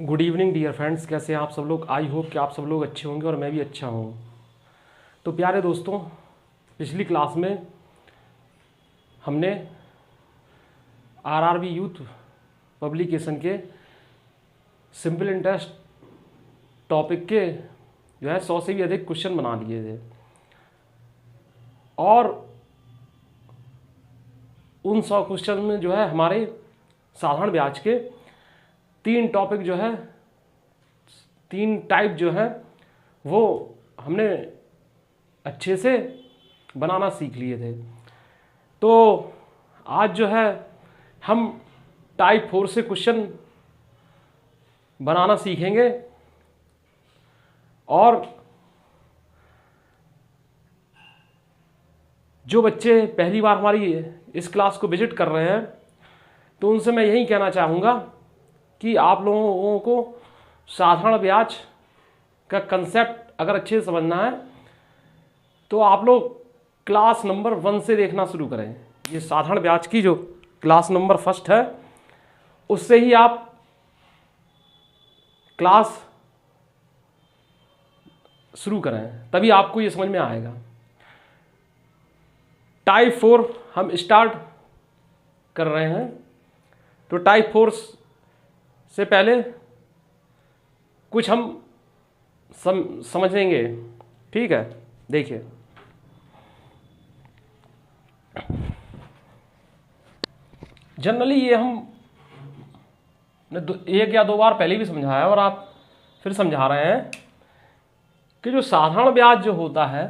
Good evening dear friends, कैसे हैं आप सब लोग। आई होप कि आप सब लोग अच्छे होंगे और मैं भी अच्छा हूँ। तो प्यारे दोस्तों, पिछली क्लास में हमने आरआरबी यूथ पब्लिकेशन के सिंपल इंटरेस्ट टॉपिक के जो है 100 से भी अधिक क्वेश्चन बना लिए थे और उन 100 क्वेश्चन में जो है हमारे साधारण ब्याज के 3 टॉपिक जो है 3 टाइप जो है वो हमने अच्छे से बनाना सीख लिए थे। तो आज जो है हम टाइप 4 से क्वेश्चन बनाना सीखेंगे और जो बच्चे पहली बार हमारी इस क्लास को विजिट कर रहे हैं तो उनसे मैं यही कहना चाहूँगा कि आप लोगों को साधारण ब्याज का कंसेप्ट अगर अच्छे से समझना है तो आप लोग क्लास नंबर 1 से देखना शुरू करें। ये साधारण ब्याज की जो क्लास नंबर 1 है उससे ही आप क्लास शुरू करें, तभी आपको ये समझ में आएगा। टाइप 4 हम स्टार्ट कर रहे हैं। तो टाइप 4 से पहले कुछ हम समझेंगे, ठीक है। देखिए, जनरली ये हम एक या 2 बार पहले भी समझाया और आप फिर समझा रहे हैं कि जो साधारण ब्याज जो होता है,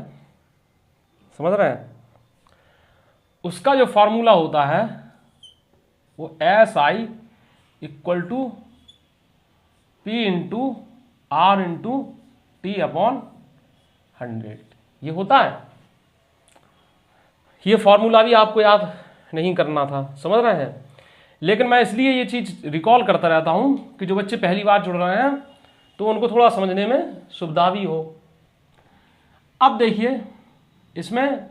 समझ रहे हैं, उसका जो फॉर्मूला होता है वो SI equal to P into R into T/100 ये होता है। ये फॉर्मूला भी आपको याद नहीं करना था, समझ रहे हैं, लेकिन मैं इसलिए ये चीज़ रिकॉल करता रहता हूँ कि जो बच्चे पहली बार जुड़ रहे हैं तो उनको थोड़ा समझने में सुविधा भी हो। अब देखिए, इसमें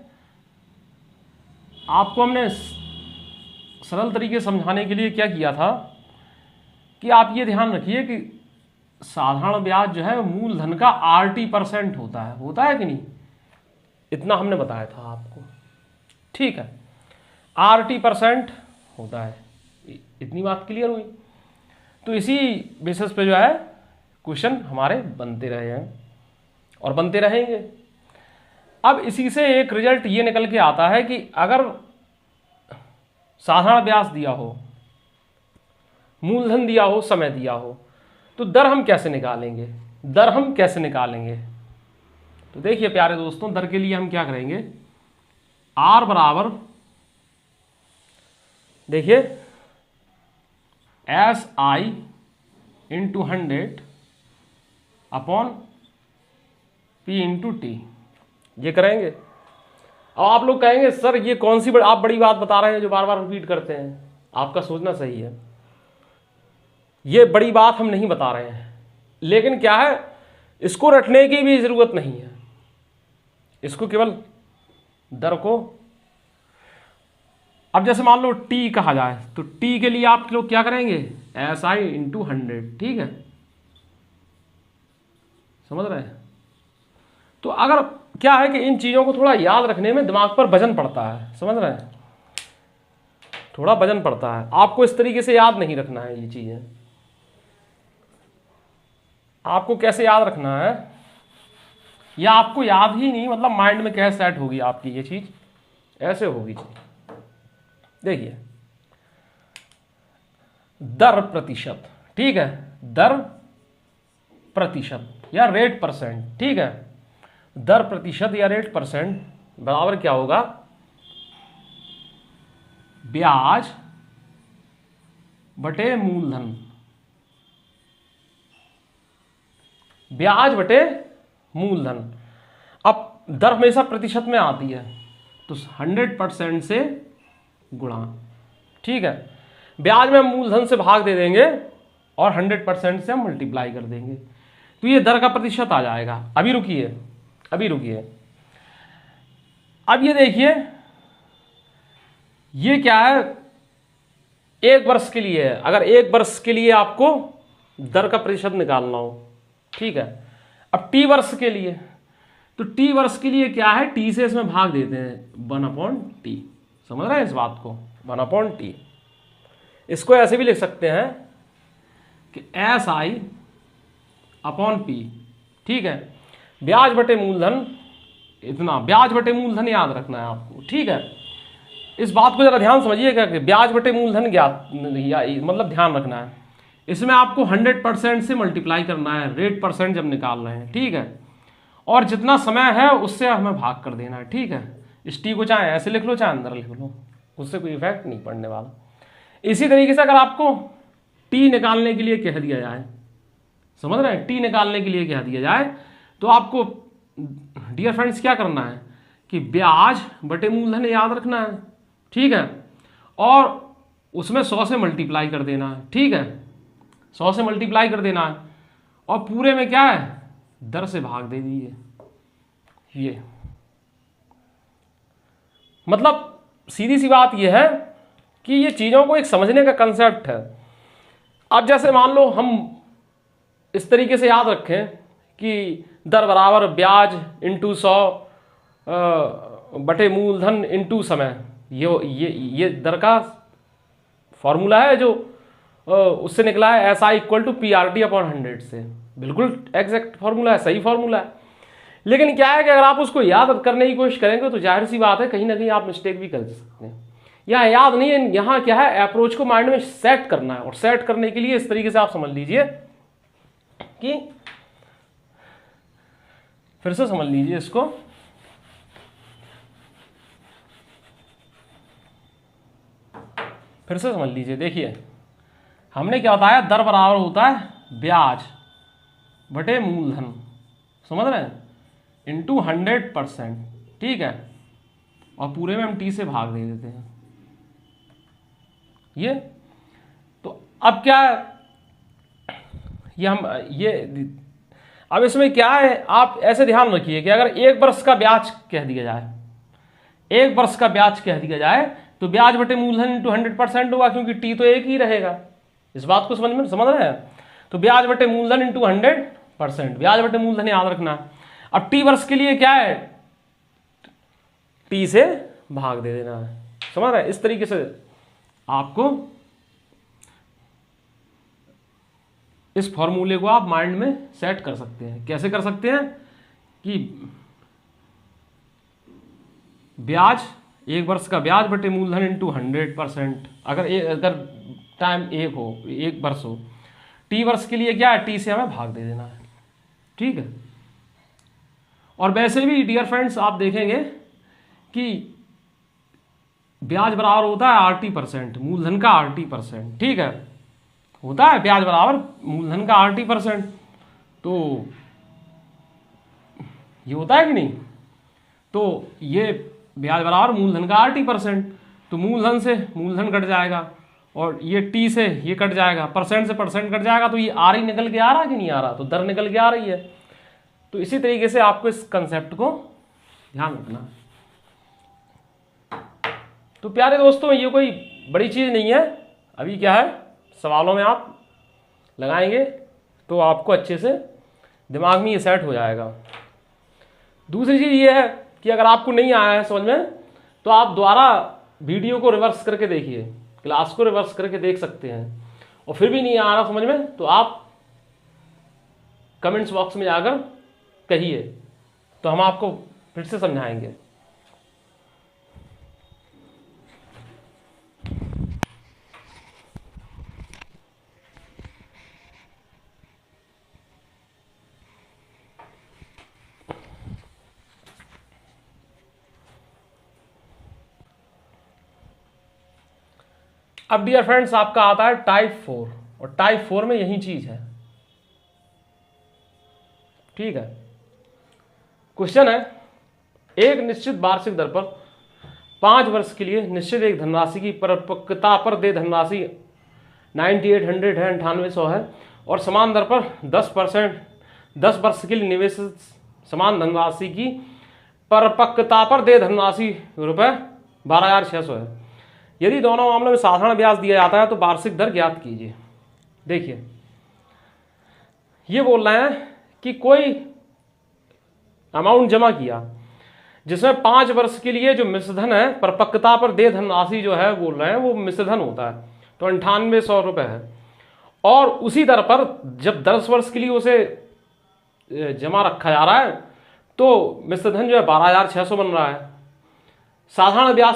आपको हमने सरल तरीके से समझाने के लिए क्या किया था कि आप ये ध्यान रखिए कि साधारण ब्याज जो है मूलधन का RT% होता है कि नहीं, इतना हमने बताया था आपको, ठीक है। RT% होता है, इतनी बात क्लियर हुई। तो इसी बेसिस पे जो है क्वेश्चन हमारे बनते रहे हैं और बनते रहेंगे। अब इसी से एक रिजल्ट ये निकल के आता है कि अगर साधारण ब्याज दिया हो, मूलधन दिया हो, समय दिया हो, तो दर हम कैसे निकालेंगे। तो देखिए प्यारे दोस्तों, दर के लिए हम क्या करेंगे, R बराबर, देखिए, SI into 100 upon P into T, ये करेंगे। अब आप लोग कहेंगे सर ये कौन सी आप बड़ी बात बता रहे हैं जो बार बार रिपीट करते हैं। आपका सोचना सही है, ये बड़ी बात हम नहीं बता रहे हैं, लेकिन क्या है, इसको रटने की भी जरूरत नहीं है। इसको केवल दर को, अब जैसे मान लो T कहा जाए तो T के लिए आप लोग क्या करेंगे, SI इंटू 100, ठीक है, समझ रहे हैं। तो अगर क्या है कि इन चीज़ों को थोड़ा याद रखने में दिमाग पर वजन पड़ता है, समझ रहे हैं, थोड़ा वजन पड़ता है। आपको इस तरीके से याद नहीं रखना है ये चीज़ें। आपको कैसे याद रखना है, या आपको याद ही नहीं, मतलब माइंड में कैसे सेट होगी आपकी ये चीज़, ऐसे होगी। देखिए, दर प्रतिशत, ठीक है, दर प्रतिशत या रेट परसेंट, ठीक है, दर प्रतिशत या रेट परसेंट बराबर क्या होगा, ब्याज बटे मूलधन, ब्याज बटे मूलधन। अब दर हमेशा प्रतिशत में आती है तो 100% से गुणा, ठीक है, ब्याज में मूलधन से भाग दे देंगे और 100% से हम मल्टीप्लाई कर देंगे, तो ये दर का प्रतिशत आ जाएगा। अभी रुकिए, अब ये देखिए, ये क्या है, 1 वर्ष के लिए है। अगर 1 वर्ष के लिए आपको दर का प्रतिशत निकालना हो, ठीक है। अब टी वर्ष के लिए, तो टी वर्ष के लिए क्या है, टी से इसमें भाग देते हैं 1/t, समझ रहे हैं इस बात को, 1/t। इसको ऐसे भी लिख सकते हैं कि SI/P, ठीक है। ब्याज बटे मूलधन इतना, ब्याज बटे मूलधन याद रखना है आपको, ठीक है। इस बात को जरा ध्यान समझिएगा कि ब्याज बटे मूलधन ज्ञात मतलब ध्यान रखना है। इसमें आपको 100% से मल्टीप्लाई करना है, रेट परसेंट जब निकाल रहे हैं, ठीक है। और जितना समय है उससे हमें भाग कर देना है, ठीक है। इस टी को चाहे ऐसे लिख लो चाहे अंदर लिख लो, उससे कोई इफेक्ट नहीं पड़ने वाला। इसी तरीके से अगर आपको टी निकालने के लिए कह दिया जाए, समझ रहे हैं, टी निकालने के लिए कह दिया जाए तो आपको डियर फ्रेंड्स क्या करना है कि ब्याज बटे मूलधन याद रखना है, ठीक है। और उसमें 100 से मल्टीप्लाई कर देना है, ठीक है, 100 से मल्टीप्लाई कर देना है। और पूरे में क्या है, दर से भाग दे दीजिए। ये मतलब सीधी सी बात यह है कि ये चीज़ों को एक समझने का कंसेप्ट है। अब जैसे मान लो हम इस तरीके से याद रखें कि दर बराबर ब्याज इंटू 100 बटे मूलधन इंटू समय, ये दर का फॉर्मूला है जो उससे निकला है SI/PRT/100 से, बिल्कुल एग्जैक्ट फॉर्मूला है, सही फॉर्मूला है। लेकिन क्या है कि अगर आप उसको याद करने की कोशिश करेंगे तो जाहिर सी बात है कहीं ना कहीं आप मिस्टेक भी कर सकते हैं। यहाँ याद नहीं है, यहाँ क्या है, अप्रोच को माइंड में सेट करना है। और सेट करने के लिए इस तरीके से आप समझ लीजिए कि, फिर से समझ लीजिए इसको, फिर से समझ लीजिए। देखिए हमने क्या बताया, दर बराबर होता है ब्याज बटे मूलधन, समझ रहे हैं, इंटू 100%, ठीक है। और पूरे में हम टी से भाग दे देते हैं ये। तो अब क्या है, अब इसमें क्या है, आप ऐसे ध्यान रखिए कि अगर 1 वर्ष का ब्याज कह दिया जाए, 1 वर्ष का ब्याज कह दिया जाए तो ब्याज बटे मूलधन इंटू 100% होगा, क्योंकि टी तो एक ही रहेगा। इस बात को समझ रहे हैं। तो ब्याज बटे मूलधन इंटू 100%, ब्याज बटे मूलधन याद रखना। अब टी वर्ष के लिए क्या है, टी से भाग दे देना है, समझ रहे हैं। इस तरीके से आपको इस फॉर्मूले को आप माइंड में सेट कर सकते हैं। कैसे कर सकते हैं कि ब्याज 1 वर्ष का ब्याज बटे मूलधन इंटू 100%, अगर टाइम 1 वर्ष हो, टी वर्ष के लिए क्या है, टी से हमें भाग दे देना है, ठीक है। और वैसे भी डियर फ्रेंड्स आप देखेंगे कि ब्याज बराबर होता है RT%, मूलधन का RT%, ठीक है, होता है ब्याज बराबर मूलधन का RT%। तो ये होता है कि नहीं, तो ये ब्याज बराबर मूलधन का RT%, तो मूलधन से मूलधन कट जाएगा और ये टी से ये कट जाएगा, परसेंट से परसेंट कट जाएगा, तो ये आर ही निकल के आ रहा है कि नहीं आ रहा, तो दर निकल के आ रही है। तो इसी तरीके से आपको इस कंसेप्ट को ध्यान रखना। तो प्यारे दोस्तों, ये कोई बड़ी चीज़ नहीं है। अभी क्या है, सवालों में आप लगाएंगे तो आपको अच्छे से दिमाग में ये सेट हो जाएगा। दूसरी चीज़ ये है कि अगर आपको नहीं आया है समझ में, तो आप दोबारा वीडियो को रिवर्स करके देखिए, क्लास को रिवर्स करके देख सकते हैं। और फिर भी नहीं आ रहा समझ में, तो आप कमेंट्स बॉक्स में जाकर कहिए, तो हम आपको फिर से समझाएंगे। अब डियर फ्रेंड्स आपका आता है टाइप 4, और टाइप 4 में यही चीज है, ठीक है। क्वेश्चन है, एक निश्चित वार्षिक दर पर 5 वर्ष के लिए निश्चित एक धनराशि की परिपक्वता पर दे धनराशि 9800 है, 9800 है, और समान दर पर 10 वर्ष के लिए निवेश समान धनराशि की परिपक्वता पर दे धनराशि रुपये 12600 है। यदि दोनों मामलों में साधारण ब्याज दिया जाता है तो वार्षिक दर ज्ञात कीजिए। देखिए ये बोल रहे हैं कि कोई अमाउंट जमा किया जिसमें 5 वर्ष के लिए जो मिश्रधन है परिपक्वता पर देय धनराशि जो है बोल रहे हैं वो मिश्रधन होता है, तो 9800 रुपये है। और उसी दर पर जब 10 वर्ष के लिए उसे जमा रखा जा रहा है तो मिश्रधन जो है 12,600 बन रहा है। साधारण ब्याज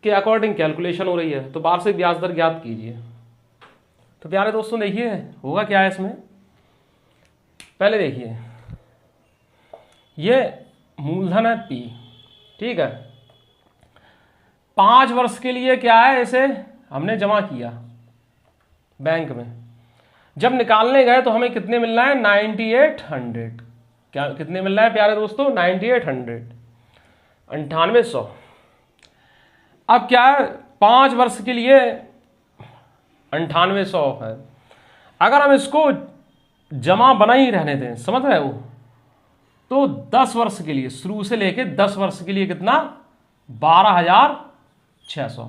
के अकॉर्डिंग कैलकुलेशन हो रही है, तो वार्षिक ब्याज दर ज्ञात कीजिए। तो प्यारे दोस्तों देखिए होगा क्या है इसमें, पहले देखिए ये मूलधन है P, ठीक है। 5 वर्ष के लिए क्या है, इसे हमने जमा किया बैंक में, जब निकालने गए तो हमें कितने मिल रहा है 9800, क्या कितने मिल रहा है प्यारे दोस्तों 9800, 9800। अब क्या है 5 वर्ष के लिए 9800 है, अगर हम इसको जमा बना ही रहने दें, समझ रहे हो, तो 10 वर्ष के लिए शुरू से लेके 10 वर्ष के लिए कितना 12,600,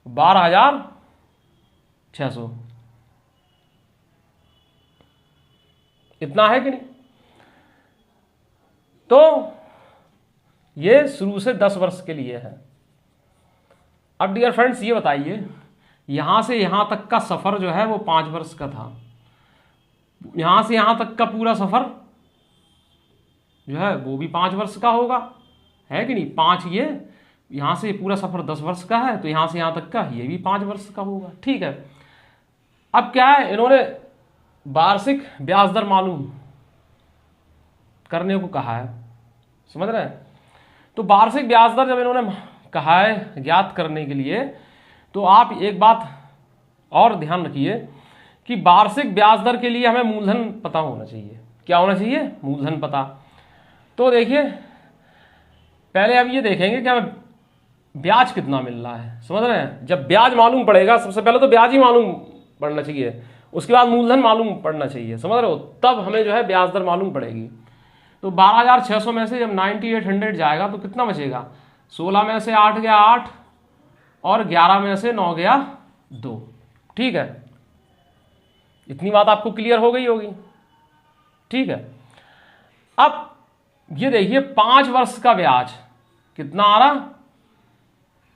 12,600 इतना है कि नहीं। तो ये शुरू से 10 वर्ष के लिए है। अब डियर फ्रेंड्स ये बताइए यहां से यहां तक का सफर जो है वो 5 वर्ष का था, यहां से यहां तक का पूरा सफर जो है वो भी 5 वर्ष का होगा, है कि नहीं। 5 ये यहां से पूरा सफर 10 वर्ष का है, तो यहां से यहां तक का ये भी 5 वर्ष का होगा, ठीक है। अब क्या है इन्होंने वार्षिक ब्याज दर मालूम करने को कहा है, समझ रहे हैं। तो वार्षिक ब्याज दर जब इन्होंने कहा है ज्ञात करने के लिए, तो आप एक बात और ध्यान रखिए कि वार्षिक ब्याज दर के लिए हमें मूलधन पता होना चाहिए। क्या होना चाहिए, मूलधन पता। तो देखिए पहले अब ये देखेंगे कि हमें ब्याज कितना मिल रहा है, समझ रहे हैं। जब ब्याज मालूम पड़ेगा, सबसे पहले तो ब्याज ही मालूम पड़ना चाहिए, उसके बाद मूलधन मालूम पड़ना चाहिए, समझ रहे हो, तब हमें जो है ब्याज दर मालूम पड़ेगी। तो 12,600 में से जब 9800 जाएगा तो कितना बचेगा, 16 में से 8 गया 8 और 11 में से 9 गया 2, ठीक है। इतनी बात आपको क्लियर हो गई होगी, ठीक है। अब ये देखिए 5 वर्ष का ब्याज कितना आ रहा,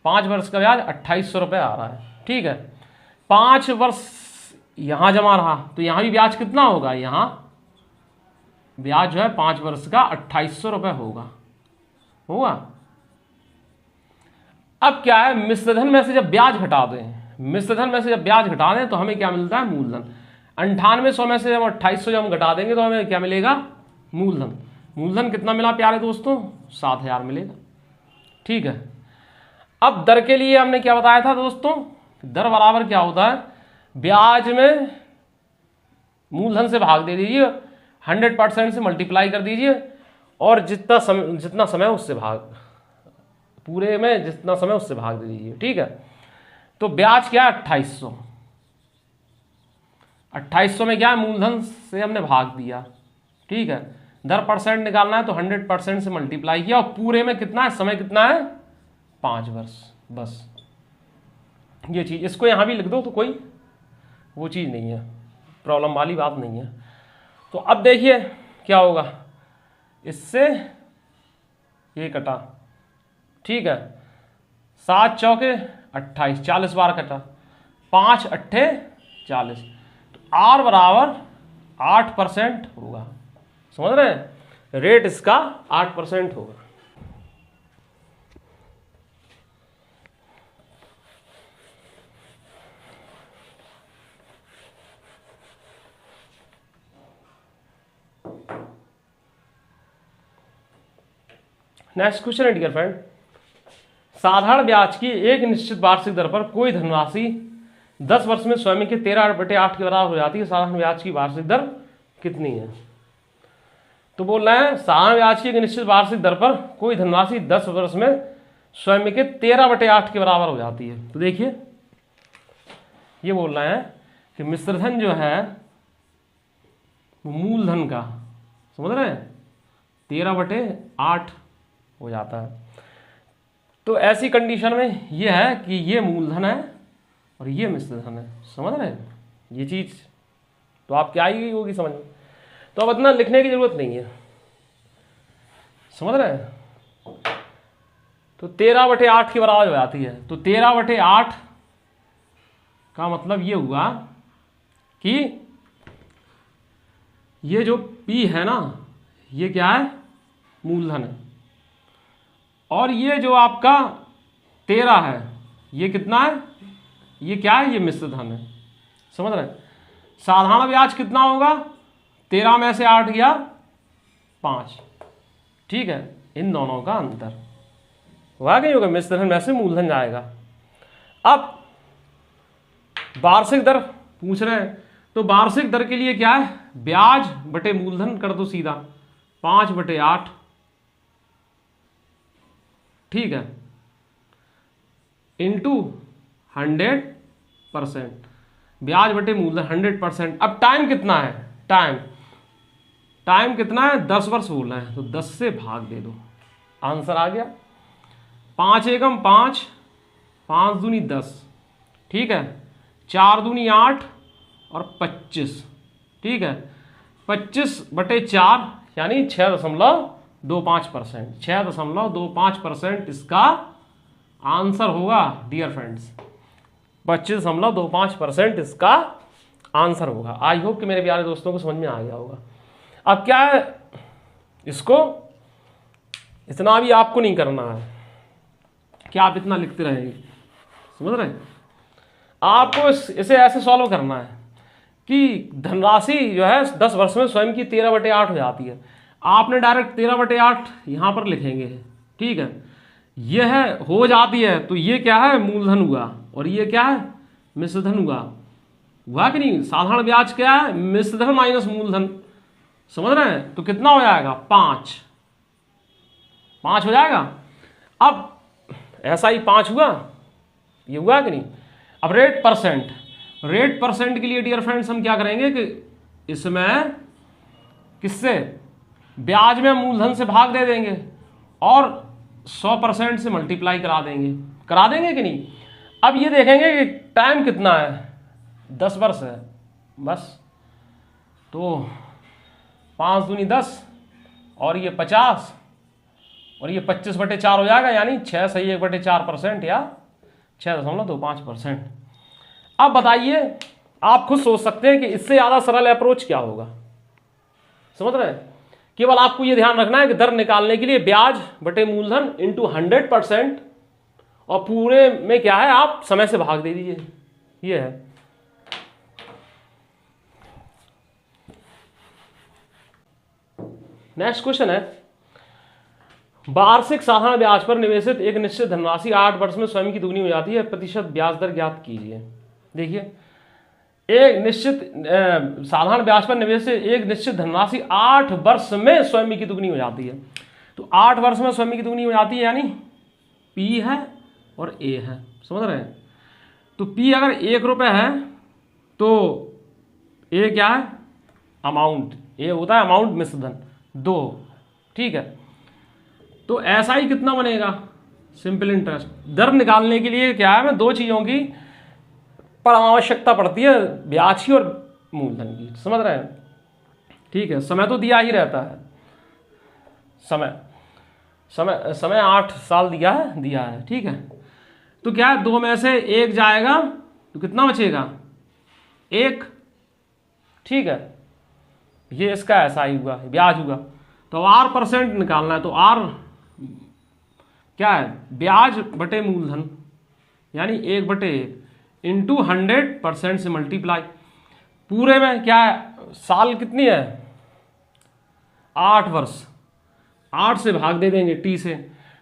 5 वर्ष का ब्याज 2800 रुपये आ रहा है, ठीक है। 5 वर्ष यहां जमा रहा तो यहां भी ब्याज कितना होगा, यहां ब्याज जो है 5 वर्ष का 2800 रुपये होगा। अब क्या है मिश्रधन में से जब ब्याज घटा दें, मिश्रधन में से जब ब्याज घटा दें तो हमें क्या मिलता है, मूलधन। 9800 में से जब 2800 जब हम घटा देंगे तो हमें क्या मिलेगा, मूलधन। मूलधन कितना मिला प्यारे दोस्तों, 7,000 मिलेगा, ठीक है। अब दर के लिए हमने क्या बताया था दोस्तों, दर बराबर क्या होता है, ब्याज में मूलधन से भाग दे दीजिए, 100% से मल्टीप्लाई कर दीजिए और जितना समय उससे भाग, पूरे में जितना समय उससे भाग दे दीजिए, ठीक है। तो ब्याज क्या है 2800, 2800 में क्या है मूलधन से हमने भाग दिया, ठीक है। दर परसेंट निकालना है तो 100% से मल्टीप्लाई किया और पूरे में कितना है, समय कितना है 5 वर्ष, बस ये चीज। इसको यहां भी लिख दो तो कोई वो चीज नहीं है, प्रॉब्लम वाली बात नहीं है। तो अब देखिए क्या होगा, इससे ये कटा, ठीक है, 7 चौके 28, 40 बार कटा, 5 अट्ठे 40, तो R बराबर 8% होगा, समझ रहे हैं, रेट इसका 8% होगा। नेक्स्ट क्वेश्चन है डियर फ्रेंड, साधारण ब्याज की एक निश्चित वार्षिक दर पर कोई धनराशि 10 वर्ष में स्वयं के 13/8 के बराबर हो जाती है, साधारण ब्याज की वार्षिक दर कितनी है। तो बोल रहे हैं साधारण ब्याज की एक निश्चित वार्षिक दर पर कोई धनराशि 10 वर्ष में स्वयं के 13/8 के बराबर हो जाती है। तो देखिए ये बोल रहे हैं कि मिश्रधन जो है वो मूलधन का, समझ रहे हैं, 13/8 हो जाता है। तो ऐसी कंडीशन में ये है कि ये मूलधन है और ये मिश्रधन है, समझ रहे हैं, ये चीज तो आप क्या आई गई होगी समझ में। तो अब इतना लिखने की जरूरत नहीं है, समझ रहे हैं। तो 13/8 के बराबर हो जाती है। तो 13/8 का मतलब ये हुआ कि ये जो P है ना, ये क्या है, मूलधन है, और ये जो आपका 13 है, ये कितना है, ये क्या है, ये मिश्र धन है, समझ रहे हैं। साधारण ब्याज कितना होगा, 13 में से 8 गया 5, ठीक है, इन दोनों का अंतर हुआ कि होगा, मिश्र धन में से मूलधन जाएगा। अब वार्षिक दर पूछ रहे हैं, तो वार्षिक दर के लिए क्या है, ब्याज बटे मूलधन कर दो सीधा, 5/8, ठीक है, इंटू 100%, ब्याज बटे मूलधन 100%। अब टाइम कितना है, टाइम कितना है, 10 वर्ष बोल रहे हैं, तो 10 से भाग दे दो, आंसर आ गया। 5 एकम 5, 5 दूनी 10, ठीक है, 4 दूनी 8 और 25, ठीक है, 25/4 यानी 6.25%, 6.25% इसका आंसर होगा डियर फ्रेंड्स, 25.25% इसका आंसर होगा। आई होप कि मेरे प्यारे दोस्तों को समझ में आ गया होगा। अब क्या है, इसको इतना भी आपको नहीं करना है कि आप इतना लिखते रहेंगे, समझ रहे हैं। आपको इसे ऐसे सॉल्व करना है कि धनराशि जो है 10 वर्ष में स्वयं की 13/8 हो जाती है। आपने डायरेक्ट 13/8 यहाँ पर लिखेंगे, ठीक है, यह है हो जाती है, तो ये क्या है, मूलधन हुआ, और ये क्या है, मिश्रधन हुआ कि नहीं। साधारण ब्याज क्या है, मिश्रधन माइनस मूलधन, समझ रहे हैं। तो कितना हो जाएगा, 5 हो जाएगा। अब ऐसा ही 5 हुआ, ये हुआ कि नहीं। अब रेट परसेंट के लिए डियर फ्रेंड्स हम क्या करेंगे कि इसमें किससे, ब्याज में मूलधन से भाग दे देंगे और 100% से मल्टीप्लाई करा देंगे कि नहीं। अब ये देखेंगे कि टाइम कितना है, 10 वर्ष है बस, तो 5 दूनी 10 और ये 50 और ये 25/4 हो जाएगा, यानी 6 सही 1/4% या 6.25%। अब बताइए, आप खुद सोच सकते हैं कि इससे ज़्यादा सरल अप्रोच क्या होगा, समझ रहे हैं। केवल आपको ये ध्यान रखना है कि दर निकालने के लिए ब्याज बटे मूलधन इंटू 100%, और पूरे में क्या है, आप समय से भाग दे दीजिए, ये है। नेक्स्ट क्वेश्चन है, वार्षिक साधारण ब्याज पर निवेशित एक निश्चित धनराशि 8 वर्ष में स्वयं की दुगनी हो जाती है, प्रतिशत ब्याज दर ज्ञात कीजिए। देखिए, एक निश्चित साधारण ब्याज पर निवेशित एक निश्चित धनराशि 8 वर्ष में स्वयं की दुगनी हो जाती है। तो 8 वर्ष में स्वयं की दुगनी हो जाती है, यानी P है और A है, समझ रहे हैं। तो P अगर 1 रुपये है तो A क्या है, अमाउंट, A होता है अमाउंट मिश्रधन 2, ठीक है। तो ऐसा ही कितना बनेगा, सिंपल इंटरेस्ट। दर निकालने के लिए क्या है, मैं 2 चीज़ों की पर आवश्यकता पड़ती है, ब्याज की और मूलधन की, समझ रहे हैं, ठीक है। समय तो दिया ही रहता है, समय 8 साल दिया है, ठीक है। तो क्या है, 2 में से 1 जाएगा तो कितना बचेगा, 1, ठीक है। ये इसका ऐसा ही हुआ, ब्याज हुआ। तो R% निकालना है, तो R क्या है, ब्याज बटे मूलधन, यानी 1/1 इंटू 100% से मल्टीप्लाई। पूरे में क्या है, साल कितनी है, 8 वर्ष, 8 से भाग दे देंगे T से।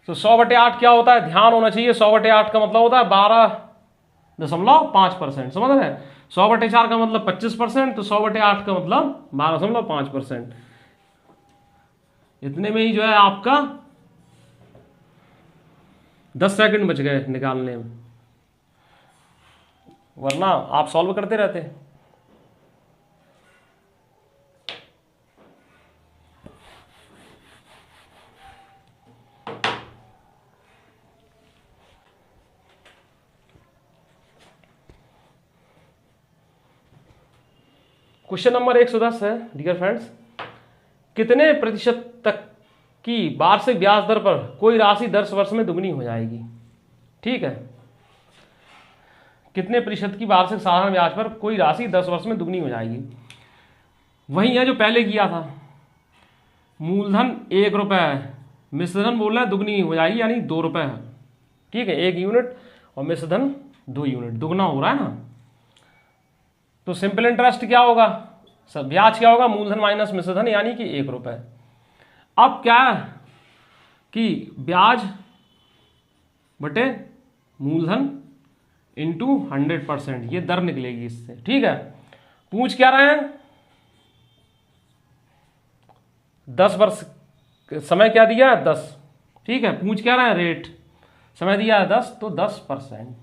तो 100/8 क्या होता है, ध्यान होना चाहिए, 100/8 का मतलब होता है 12.5%, समझ रहे हैं। 100/4 का मतलब 25%, तो 100/8 का मतलब 12.5%। इतने में ही जो है आपका 10 सेकंड बच गए निकालने में, वरना आप सॉल्व करते रहते। क्वेश्चन नंबर 110 है डियर फ्रेंड्स, कितने प्रतिशत तक की वार्षिक ब्याज दर पर कोई राशि 10 वर्ष में दुगनी हो जाएगी। ठीक है, कितने प्रतिशत की वार्षिक साधारण ब्याज पर कोई राशि 10 वर्ष में दुगनी हो जाएगी। वही है जो पहले किया था, मूलधन 1 रुपये, मिश्रधन बोल रहे हैं दुगनी हो जाएगी यानी 2 रुपये है। ठीक है, 1 यूनिट और मिश्रधन 2 यूनिट, दुगना हो रहा है ना। तो सिंपल इंटरेस्ट क्या होगा, सब ब्याज क्या होगा, मूलधन माइनस मिश्रधन यानी कि 1 रुपये। अब क्या है कि ब्याज बटे मूलधन इंटू 100%, ये दर निकलेगी इससे। ठीक है, पूछ क्या रहे हैं, 10 वर्ष समय क्या दिया है 10। ठीक है, पूछ क्या रहे हैं रेट, समय दिया है 10 तो 10%।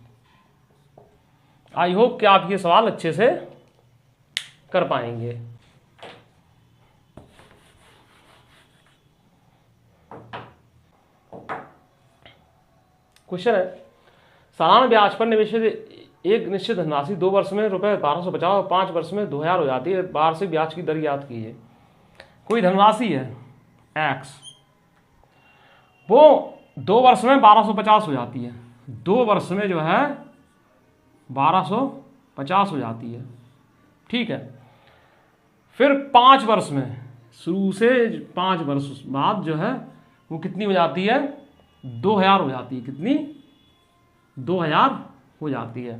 आई होप कि आप ये सवाल अच्छे से कर पाएंगे। क्वेश्चन है, साधारण ब्याज पर निवेशित एक निश्चित धनराशि 2 वर्ष में ₹1250 और 5 वर्ष में 2000 हो जाती है। वार्षिक ब्याज की दर ज्ञात कीजिए। कोई धनराशि है x, वो 2 वर्ष में 1250 हो जाती है, 2 वर्ष में जो है 1250 हो जाती है। ठीक है, फिर 5 वर्ष में, शुरू से 5 वर्ष बाद जो है वो कितनी हो जाती है, 2000 हो जाती है। कितनी, 2000 हो जाती है।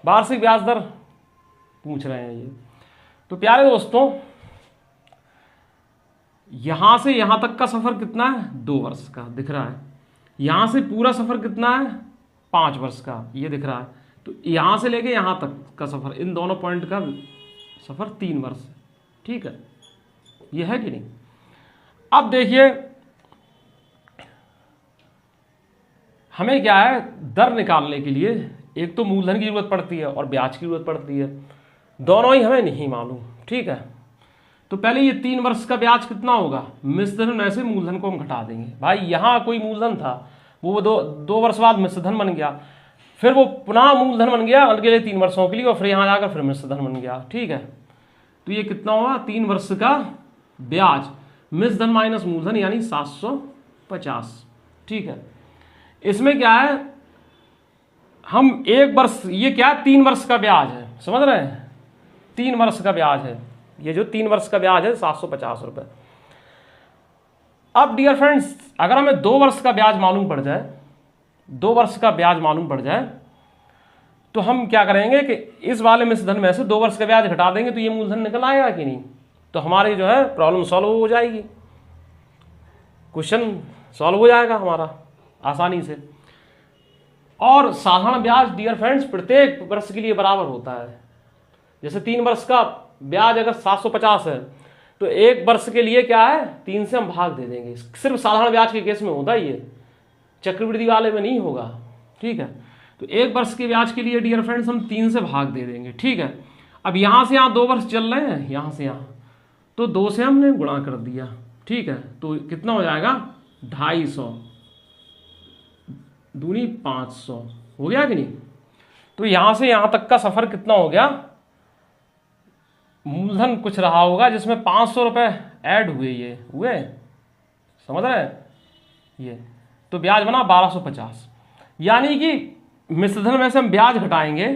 वार्षिक ब्याज दर पूछ रहे हैं ये। तो प्यारे दोस्तों, यहां से यहां तक का सफर कितना है, 2 वर्ष का दिख रहा है। यहां से पूरा सफर कितना है, 5 वर्ष का, ये दिख रहा है। तो यहां से लेके यहां तक का सफर, इन दोनों पॉइंट का सफर 3 वर्ष है। ठीक है, ये है कि नहीं। अब देखिए, हमें क्या है, दर निकालने के लिए एक तो मूलधन की जरूरत पड़ती है और ब्याज की जरूरत पड़ती है, दोनों ही हमें नहीं मालूम। ठीक है, तो पहले ये 3 वर्ष का ब्याज कितना होगा, मिश्रधन में से मूलधन को हम घटा देंगे। भाई यहाँ कोई मूलधन था, वो दो वर्ष बाद मिश्रधन बन गया, फिर वो पुनः मूलधन बन गया अगले 3 वर्षों के लिए, और फिर यहाँ जाकर फिर मिश्रधन बन गया। ठीक है, तो ये कितना होगा, 3 वर्ष का ब्याज, मिश्रधन माइनस मूलधन यानी 750। ठीक है, इसमें क्या है, हम 1 वर्ष, ये क्या है, 3 वर्ष का ब्याज है, समझ रहे हैं, 3 वर्ष का ब्याज है। ये जो 3 वर्ष का ब्याज है 750 रुपये। अब डियर फ्रेंड्स, अगर हमें 2 वर्ष का ब्याज मालूम पड़ जाए, 2 वर्ष का ब्याज मालूम पड़ जाए, तो हम क्या करेंगे कि इस वाले मिश्रधन में से 2 वर्ष का ब्याज घटा देंगे, तो ये मूलधन निकल आएगा कि नहीं, तो हमारी जो है प्रॉब्लम सॉल्व हो जाएगी, क्वेश्चन सॉल्व हो जाएगा हमारा आसानी से। और साधारण ब्याज डियर फ्रेंड्स प्रत्येक वर्ष के लिए बराबर होता है। जैसे 3 वर्ष का ब्याज अगर 750 है, तो 1 वर्ष के लिए क्या है, 3 से हम भाग दे देंगे। सिर्फ साधारण ब्याज के केस में होता है ये, चक्रवृद्धि वाले में नहीं होगा। ठीक है, तो 1 वर्ष के ब्याज के लिए डियर फ्रेंड्स हम 3 से भाग दे देंगे। ठीक है, अब यहां से यहां 2 वर्ष चल रहे हैं, यहां से यहां, तो 2 से हमने गुणा कर दिया। ठीक है, तो कितना हो जाएगा, 250 दूनी 500, हो गया कि नहीं। तो यहां से यहां तक का सफर कितना हो गया, मूलधन कुछ रहा होगा जिसमें 500 रुपये ऐड हुए, ये हुए, समझ रहे हैं ये, तो ब्याज बना 1250। यानी कि मिश्रधन में से हम ब्याज घटाएंगे,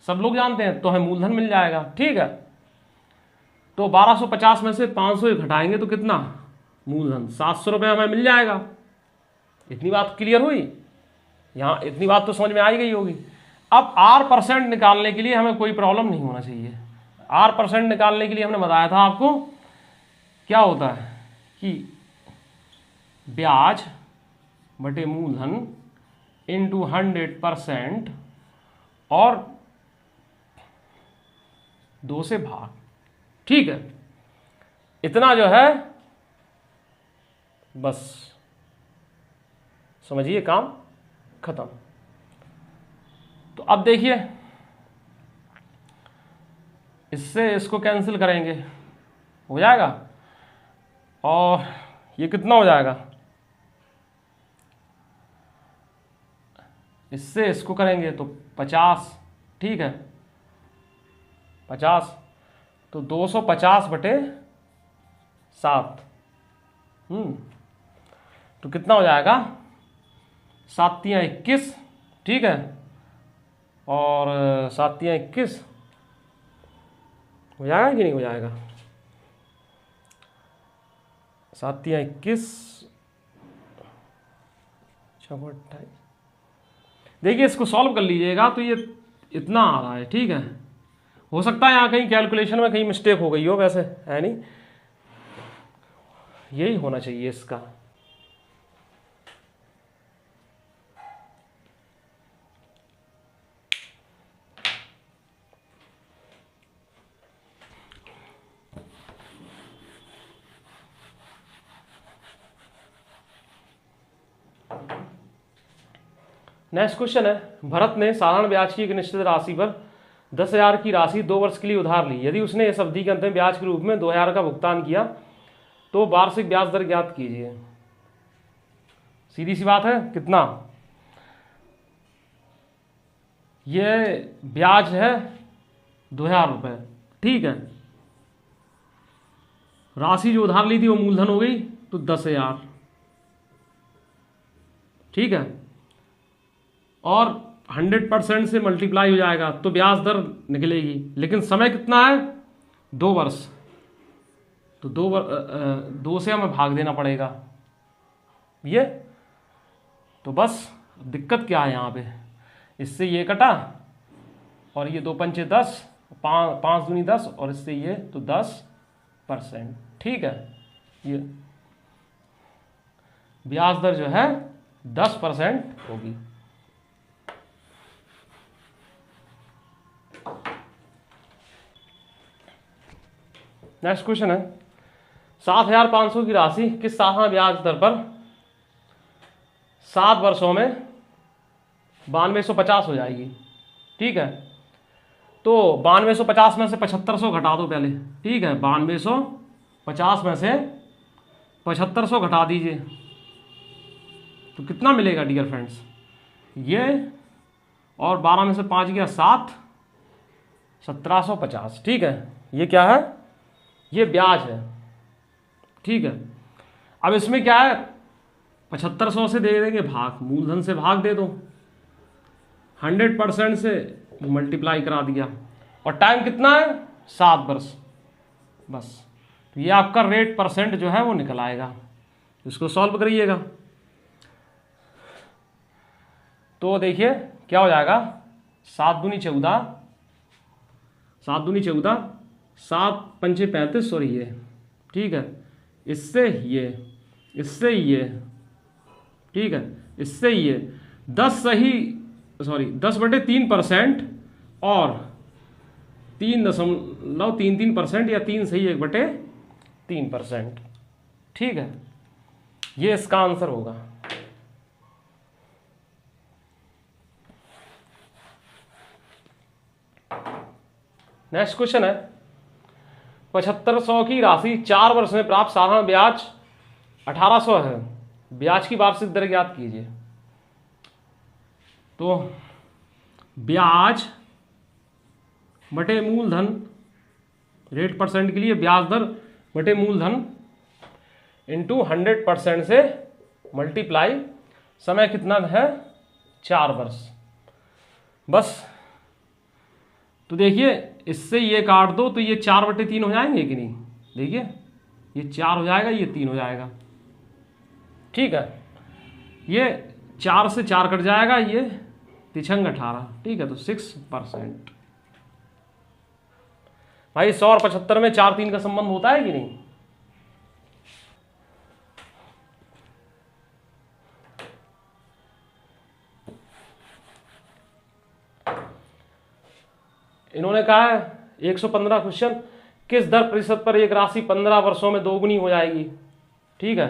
सब लोग जानते हैं, तो हमें मूलधन मिल जाएगा। ठीक है, तो 1250 में से 500 घटाएंगे तो कितना, मूलधन 700 रुपये हमें मिल जाएगा। इतनी बात क्लियर हुई, यहाँ इतनी बात तो समझ में आई गई होगी। अब R% निकालने के लिए हमें कोई प्रॉब्लम नहीं होना चाहिए। R% निकालने के लिए हमने बताया था आपको क्या होता है कि ब्याज बटे मूलधन इंटू 100% और 2 से भाग। ठीक है, इतना जो है बस समझिए, काम खत्म। तो अब देखिए, इससे इसको कैंसिल करेंगे, हो जाएगा, और ये कितना हो जाएगा, इससे इसको करेंगे तो 50। ठीक है, 50 तो 250/7। तो कितना हो जाएगा? 7×3 = 21, ठीक है, और 7×3 = 21 हो जाएगा कि नहीं हो जाएगा? 7×3 = 21। देखिए इसको सॉल्व कर लीजिएगा तो ये इतना आ रहा है, ठीक है। हो सकता है यहाँ कहीं कैलकुलेशन में कहीं मिस्टेक हो गई हो, वैसे है नहीं, यही होना चाहिए इसका। नेक्स्ट क्वेश्चन है, भरत ने साधारण ब्याज की एक निश्चित राशि पर 10,000 की राशि 2 वर्ष के लिए उधार ली। यदि उसने इस अवधि के अंत में ब्याज के रूप में 2,000 का भुगतान किया तो वार्षिक ब्याज दर ज्ञात कीजिए। सीधी सी बात है, कितना? ये ब्याज है 2,000 रुपये, ठीक है। राशि जो उधार ली थी वो मूलधन हो गई, तो 10,000, ठीक है, और 100% से मल्टीप्लाई हो जाएगा तो ब्याज दर निकलेगी। लेकिन समय कितना है? 2 वर्ष, तो 2 से हमें भाग देना पड़ेगा ये। तो बस दिक्कत क्या है यहाँ पे, इससे ये कटा और ये 2 पंचे 10, 5 दूनी 10, और इससे ये तो 10%, ठीक है। ये ब्याज दर जो है 10% होगी। नेक्स्ट क्वेश्चन है, 7,500 की राशि किस साधारण ब्याज दर पर 7 वर्षों में 9250 हो जाएगी, ठीक है। तो 9250 में से 7500 घटा दो पहले, ठीक है। 9250 में से 7500 घटा दीजिए तो कितना मिलेगा डियर फ्रेंड्स? ये, और 12 में से 5 गया 7, 1750, ठीक है। ये क्या है? ये ब्याज है, ठीक है। अब इसमें क्या है, 7500 से दे देंगे भाग, मूलधन से भाग दे दो, 100% से मल्टीप्लाई करा दिया, और टाइम कितना है? 7 वर्ष, बस। तो ये आपका रेट परसेंट जो है वो निकल आएगा। इसको सॉल्व करिएगा तो देखिए क्या हो जाएगा, 7 दूनी 14, 7 दूनी 14, 7 पंचे 35, सॉरी ये, ठीक है। इससे ये, इससे ये, ठीक है, इससे ये 10/3% और 3.33% या 3 सही 1/3%, ठीक है। ये इसका आंसर होगा। नेक्स्ट क्वेश्चन है, 7500 की राशि 4 वर्ष में प्राप्त साधारण ब्याज 1800 है। ब्याज की वार्षिक दर ज्ञात कीजिए। तो ब्याज बटे मूलधन, रेट परसेंट के लिए ब्याज दर बटे मूलधन इंटू 100% से मल्टीप्लाई, समय कितना है? 4 वर्ष, बस। तो देखिए इससे ये काट दो तो ये 4/3 हो जाएंगे कि नहीं? देखिए ये 4 हो जाएगा, ये 3 हो जाएगा, ठीक है। ये 4 से 4 कट जाएगा, ये 3×6 18, ठीक है। तो 6%। भाई 100 और 75 में 4 3 का संबंध होता है कि नहीं? इन्होंने कहा है 115 क्वेश्चन, किस दर प्रतिशत पर एक राशि 15 वर्षों में दोगुनी हो जाएगी, ठीक है।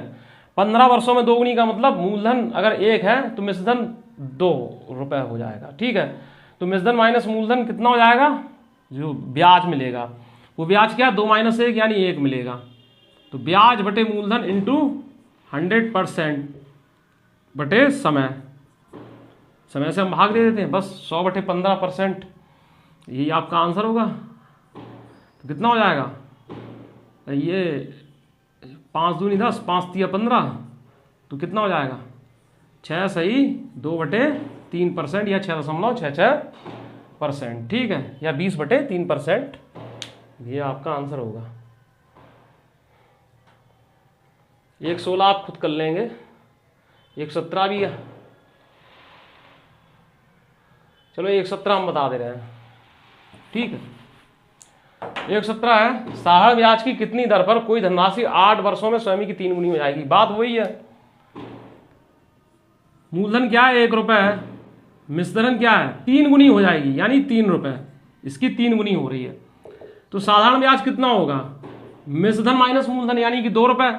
15 वर्षों में दोगुनी का मतलब मूलधन अगर 1 है तो मिश्रधन 2 रुपए हो जाएगा, ठीक है। तो मिश्रधन माइनस मूलधन कितना हो जाएगा? जो ब्याज मिलेगा वो ब्याज क्या है? 2 - 1 यानी 1 मिलेगा। तो ब्याज बटे मूलधन इंटू 100% बटे समय, समय से हम भाग दे देते हैं, बस 100/15%, यही आपका आंसर होगा। तो कितना हो जाएगा, ये 5 दूनी 10, 5 तिया 15, तो कितना हो जाएगा 6 सही 2/3% या 6.66%, ठीक है, या 20/3%, ये आपका आंसर होगा। 116 आप खुद कर लेंगे, 117 भी है, चलो 117 हम बता दे रहे हैं, ठीक है। 117 है, साधारण ब्याज की कितनी दर पर कोई धनराशि 8 वर्षों में स्वयं की 3 गुनी हो जाएगी। बात वही है, मूलधन क्या है 1 रुपए है, मिश्रधन क्या है 3 गुनी हो जाएगी, यानी 3 रुपए, इसकी 3 गुनी हो रही है। तो साधारण ब्याज कितना होगा, मिश्रधन माइनस मूलधन यानी कि 2 रुपए,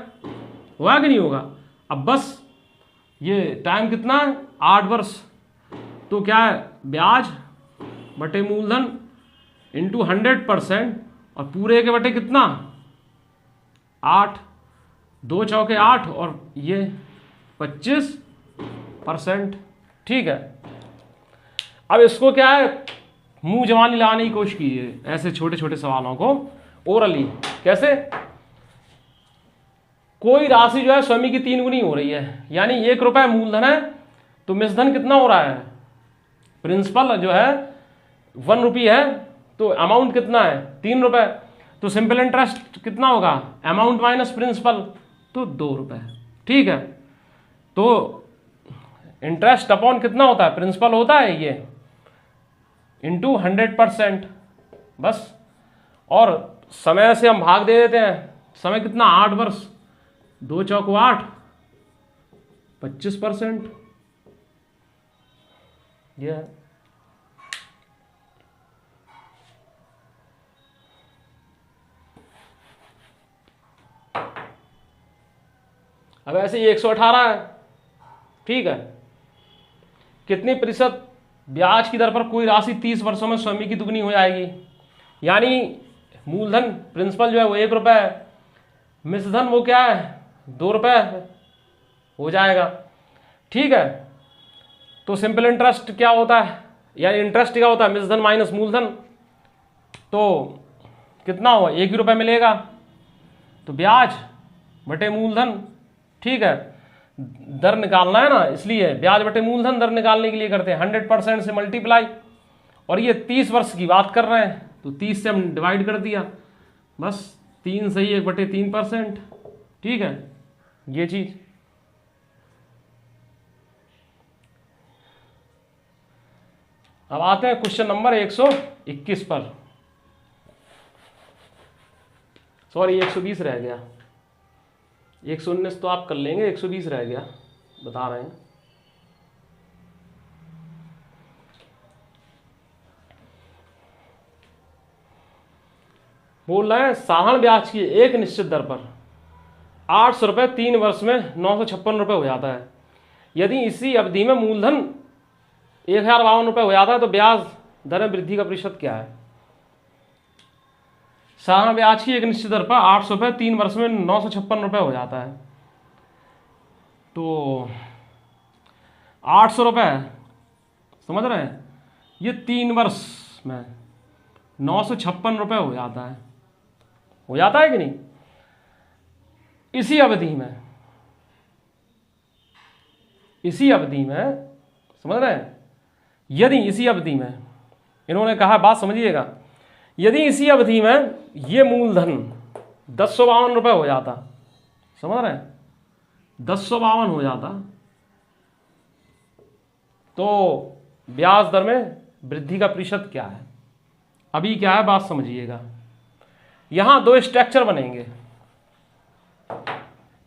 होगा कि नहीं होगा। अब बस ये टाइम कितना है 8 वर्ष, तो क्या है ब्याज बटे मूलधन इंटू 100%, और पूरे के बटे कितना 8, 2 चौके 8 और ये 25%, ठीक है। अब इसको क्या है मुंह जवानी लगाने की कोशिश कीजिए, ऐसे छोटे छोटे सवालों को ओरली। कैसे, कोई राशि जो है स्वयं की 3 गुनी हो रही है, यानी 1 रुपए मूलधन है, तो मिश्रधन कितना हो रहा है, प्रिंसिपल जो है 1 रुपये है, तो अमाउंट कितना है 3 रुपए, तो सिंपल इंटरेस्ट कितना होगा अमाउंट माइनस प्रिंसिपल, तो 2 रुपए, ठीक है। तो इंटरेस्ट अपॉन कितना होता है, प्रिंसिपल होता है ये, इंटू 100%, बस। और समय से हम भाग दे देते हैं, समय कितना 8 वर्ष, 2 चौको 8, 25%, ये है। अब ऐसे ही 118 है, ठीक है। कितनी प्रतिशत ब्याज की दर पर कोई राशि 30 वर्षों में स्वयं की दुगनी हो जाएगी, यानी मूलधन प्रिंसिपल जो है वो 1 रुपए है, मिश्रधन वो क्या है 2 रुपए हो जाएगा, ठीक है। तो सिंपल इंटरेस्ट क्या होता है, यानी इंटरेस्ट क्या होता है मिश्रधन माइनस मूलधन, तो कितना हुआ 1 ही रुपए मिलेगा, तो ब्याज बटे मूलधन, ठीक है। दर निकालना है ना, इसलिए ब्याज बटे मूलधन दर निकालने के लिए करते हैं 100% से मल्टीप्लाई, और ये 30 वर्ष की बात कर रहे हैं, तो 30 से हम डिवाइड कर दिया, बस 3 सही 1/3%, ठीक है, ये चीज। अब आते हैं क्वेश्चन नंबर 121 पर, सॉरी 120 रह गया, 119 तो आप कर लेंगे, 120 रह गया, बता रहे हैं। बोल रहे हैं साधारण ब्याज की एक निश्चित दर पर 800 रुपये 3 वर्ष में 956 रुपये हो जाता है। यदि इसी अवधि में मूलधन 1052 रुपये हो जाता है तो ब्याज दर में वृद्धि का प्रतिशत क्या है। साधारण ब्याज की एक निश्चित दर पर 800 रुपये 3 वर्ष में 956 रुपये हो जाता है, तो 800 रुपये समझ रहे हैं, ये 3 वर्ष में 956 रुपये हो जाता है कि नहीं। इसी अवधि में समझ रहे हैं, यदि इसी अवधि में इन्होंने कहा, बात समझिएगा, यदि इसी अवधि में ये मूलधन 1052 रुपये हो जाता, समझ रहे हैं 1052 हो जाता, तो ब्याज दर में वृद्धि का प्रतिशत क्या है। अभी क्या है बात समझिएगा, यहां 2 स्ट्रक्चर बनेंगे।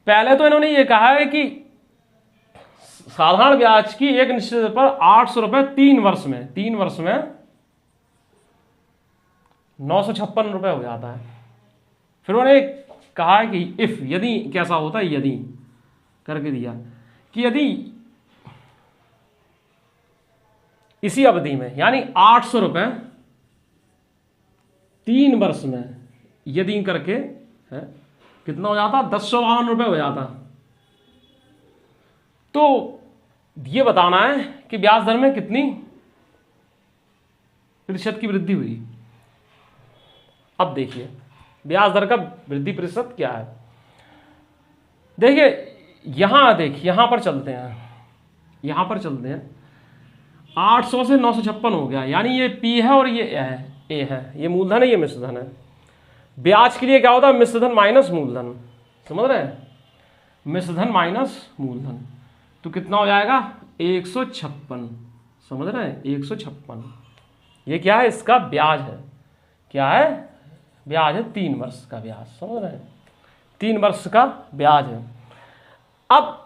पहले तो इन्होंने ये कहा है कि साधारण ब्याज की एक निश्चित दर पर 800 रुपये 3 वर्ष में 956 रुपये हो जाता है। फिर उन्होंने कहा है कि इफ, यदि कैसा होता है, यदि करके दिया कि यदि इसी अवधि में यानी 800 रुपये 3 वर्ष में यदि करके है कितना हो जाता, 1052 रुपये हो जाता। तो ये बताना है कि ब्याज दर में कितनी प्रतिशत की वृद्धि हुई। अब देखिए ब्याज दर का वृद्धि प्रतिशत क्या है। देखिए यहाँ पर चलते हैं 800 से 956 हो गया, यानी ये P है और ये ए है, ये मूलधन है, ये मिश्रधन है। ब्याज के लिए क्या होता है, मिश्रधन माइनस मूलधन, समझ रहे हैं, मिश्रधन माइनस मूलधन, तो कितना हो जाएगा 156, समझ रहे हैं 156। ये क्या है, इसका ब्याज है, क्या है, ब्याज है, 3 वर्ष का ब्याज, समझ रहे हैं 3 वर्ष का ब्याज है। अब